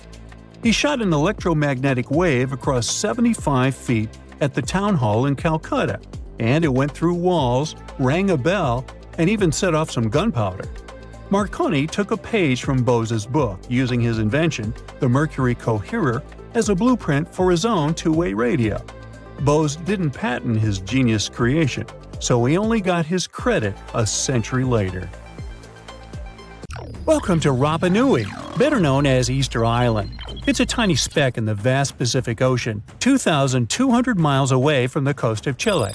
He shot an electromagnetic wave across 75 feet at the town hall in Calcutta, and it went through walls, rang a bell, and even set off some gunpowder. Marconi took a page from Bose's book, using his invention, the Mercury Coherer, as a blueprint for his own two-way radio. Bose didn't patent his genius creation, so he only got his credit a century later. Welcome to Rapa Nui, better known as Easter Island. It's a tiny speck in the vast Pacific Ocean, 2,200 miles away from the coast of Chile.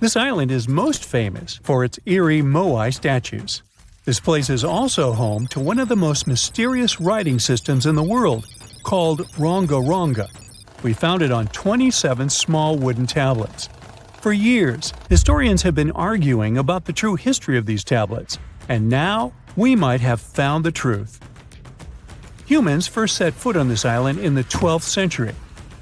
This island is most famous for its eerie moai statues. This place is also home to one of the most mysterious writing systems in the world, called Rongo Rongo. We found it on 27 small wooden tablets. For years, historians have been arguing about the true history of these tablets, and now we might have found the truth. Humans first set foot on this island in the 12th century.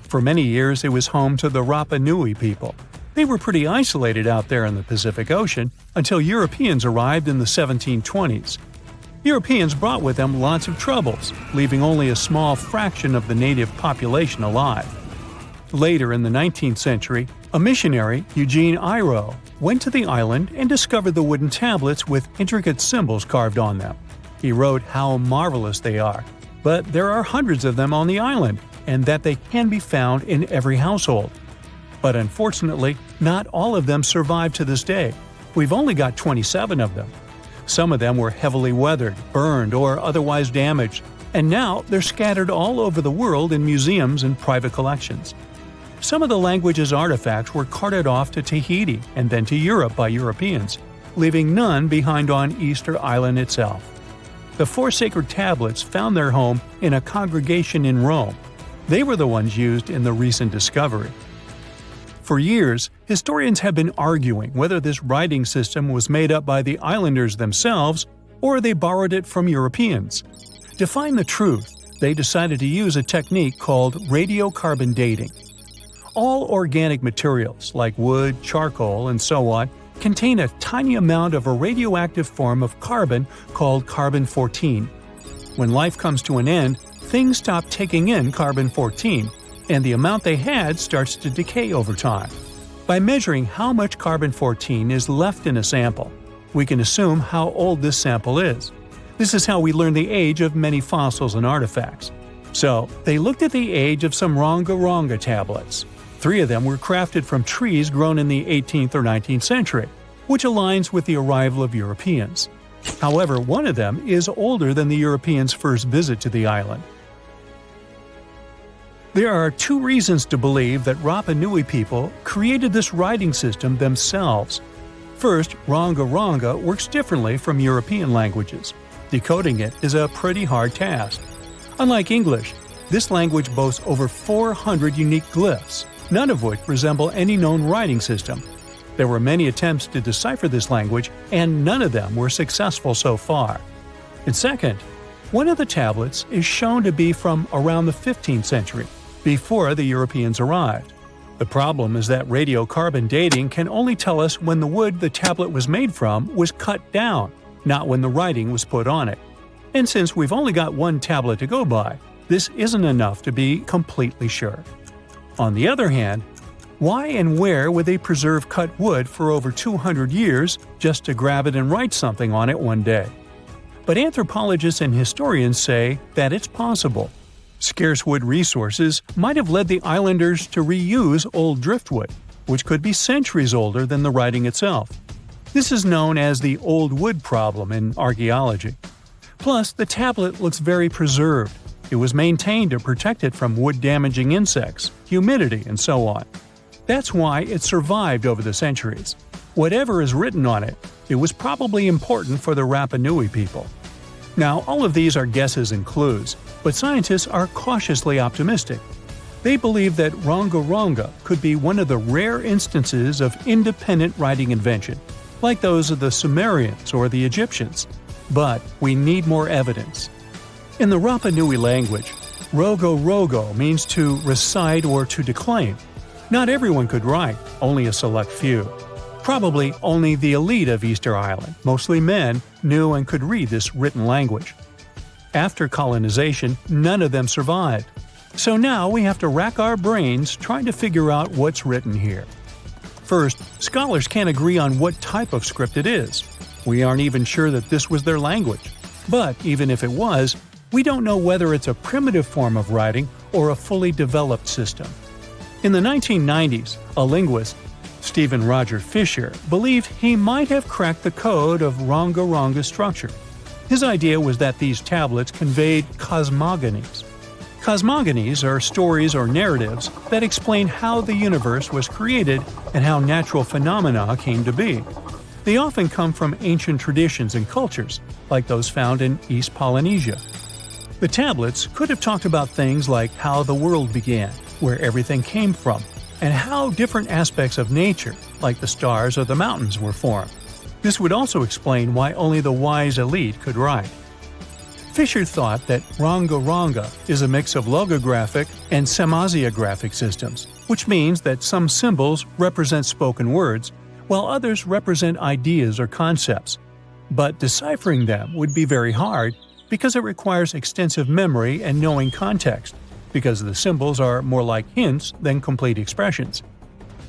For many years, it was home to the Rapa Nui people. They were pretty isolated out there in the Pacific Ocean until Europeans arrived in the 1720s. Europeans brought with them lots of troubles, leaving only a small fraction of the native population alive. Later in the 19th century, a missionary, Eugene Iro, went to the island and discovered the wooden tablets with intricate symbols carved on them. He wrote how marvelous they are, but there are hundreds of them on the island, and that they can be found in every household. But unfortunately, not all of them survive to this day. We've only got 27 of them. Some of them were heavily weathered, burned, or otherwise damaged, and now they're scattered all over the world in museums and private collections. Some of the language's artifacts were carted off to Tahiti and then to Europe by Europeans, leaving none behind on Easter Island itself. The 4 sacred tablets found their home in a congregation in Rome. They were the ones used in the recent discovery. For years, historians have been arguing whether this writing system was made up by the islanders themselves or they borrowed it from Europeans. To find the truth, they decided to use a technique called radiocarbon dating. All organic materials, like wood, charcoal, and so on, contain a tiny amount of a radioactive form of carbon called carbon-14. When life comes to an end, things stop taking in carbon-14, and the amount they had starts to decay over time. By measuring how much carbon-14 is left in a sample, we can assume how old this sample is. This is how we learn the age of many fossils and artifacts. So, they looked at the age of some Rongo Rongo tablets. 3 of them were crafted from trees grown in the 18th or 19th century, which aligns with the arrival of Europeans. However, one of them is older than the Europeans' first visit to the island. There are 2 reasons to believe that Rapa Nui people created this writing system themselves. First, Rongo Rongo works differently from European languages. Decoding it is a pretty hard task. Unlike English, this language boasts over 400 unique glyphs, none of which resemble any known writing system. There were many attempts to decipher this language, and none of them were successful so far. And second, one of the tablets is shown to be from around the 15th century, before the Europeans arrived. The problem is that radiocarbon dating can only tell us when the wood the tablet was made from was cut down, not when the writing was put on it. And since we've only got one tablet to go by, this isn't enough to be completely sure. On the other hand, why and where would they preserve cut wood for over 200 years just to grab it and write something on it one day? But anthropologists and historians say that it's possible. Scarce wood resources might have led the islanders to reuse old driftwood, which could be centuries older than the writing itself. This is known as the old wood problem in archaeology. Plus, the tablet looks very preserved. It was maintained to protect it from wood-damaging insects, humidity, and so on. That's why it survived over the centuries. Whatever is written on it, it was probably important for the Rapa Nui people. Now, all of these are guesses and clues, but scientists are cautiously optimistic. They believe that Rongo Rongo could be one of the rare instances of independent writing invention, like those of the Sumerians or the Egyptians. But we need more evidence. In the Rapa Nui language, Rongo Rongo means to recite or to declaim. Not everyone could write, only a select few. Probably only the elite of Easter Island, mostly men, knew and could read this written language. After colonization, none of them survived. So now we have to rack our brains trying to figure out what's written here. First, scholars can't agree on what type of script it is. We aren't even sure that this was their language. But even if it was, we don't know whether it's a primitive form of writing or a fully developed system. In the 1990s, a linguist, Stephen Roger Fisher, believed he might have cracked the code of Rongo Rongo's structure. His idea was that these tablets conveyed cosmogonies. Cosmogonies are stories or narratives that explain how the universe was created and how natural phenomena came to be. They often come from ancient traditions and cultures, like those found in East Polynesia. The tablets could have talked about things like how the world began, where everything came from, and how different aspects of nature, like the stars or the mountains were formed. This would also explain why only the wise elite could write. Fisher thought that Rongo Rongo is a mix of logographic and semasiographic systems, which means that some symbols represent spoken words, while others represent ideas or concepts. But deciphering them would be very hard because it requires extensive memory and knowing context, because the symbols are more like hints than complete expressions.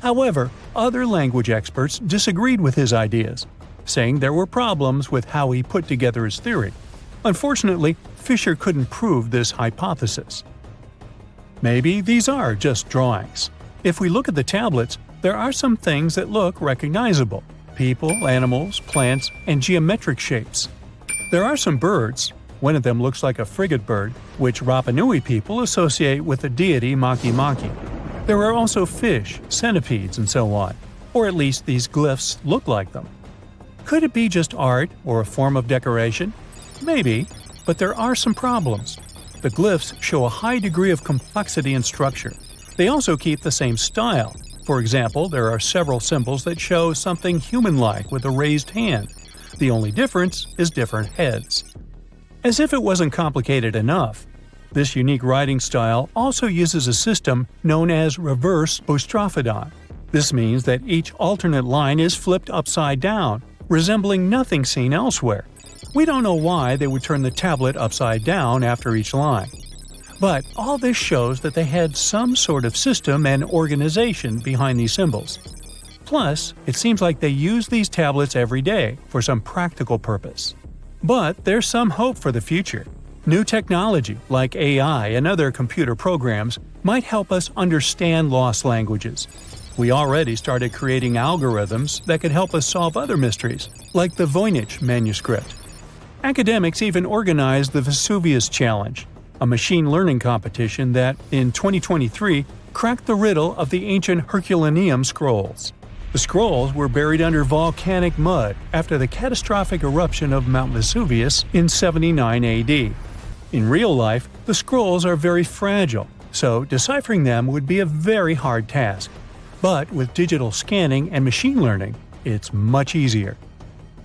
However, other language experts disagreed with his ideas, saying there were problems with how he put together his theory. Unfortunately, Fisher couldn't prove this hypothesis. Maybe these are just drawings. If we look at the tablets, there are some things that look recognizable: people, animals, plants, and geometric shapes. There are some birds. One of them looks like a frigate bird, which Rapa Nui people associate with the deity Maki Maki. There are also fish, centipedes, and so on, or at least these glyphs look like them. Could it be just art or a form of decoration? Maybe, but there are some problems. The glyphs show a high degree of complexity and structure. They also keep the same style. For example, there are several symbols that show something human-like with a raised hand. The only difference is different heads. As if it wasn't complicated enough, this unique writing style also uses a system known as reverse boustrophodon. This means that each alternate line is flipped upside down, resembling nothing seen elsewhere. We don't know why they would turn the tablet upside down after each line. But all this shows that they had some sort of system and organization behind these symbols. Plus, it seems like they use these tablets every day for some practical purpose. But there's some hope for the future. New technology, like AI and other computer programs, might help us understand lost languages. We already started creating algorithms that could help us solve other mysteries, like the Voynich manuscript. Academics even organized the Vesuvius Challenge, a machine learning competition that, in 2023, cracked the riddle of the ancient Herculaneum scrolls. The scrolls were buried under volcanic mud after the catastrophic eruption of Mount Vesuvius in 79 AD. In real life, the scrolls are very fragile, so deciphering them would be a very hard task. But with digital scanning and machine learning, it's much easier.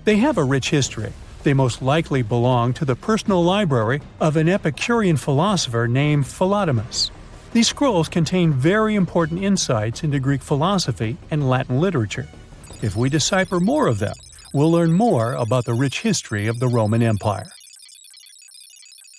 They have a rich history. They most likely belong to the personal library of an Epicurean philosopher named Philodemus. These scrolls contain very important insights into Greek philosophy and Latin literature. If we decipher more of them, we'll learn more about the rich history of the Roman Empire.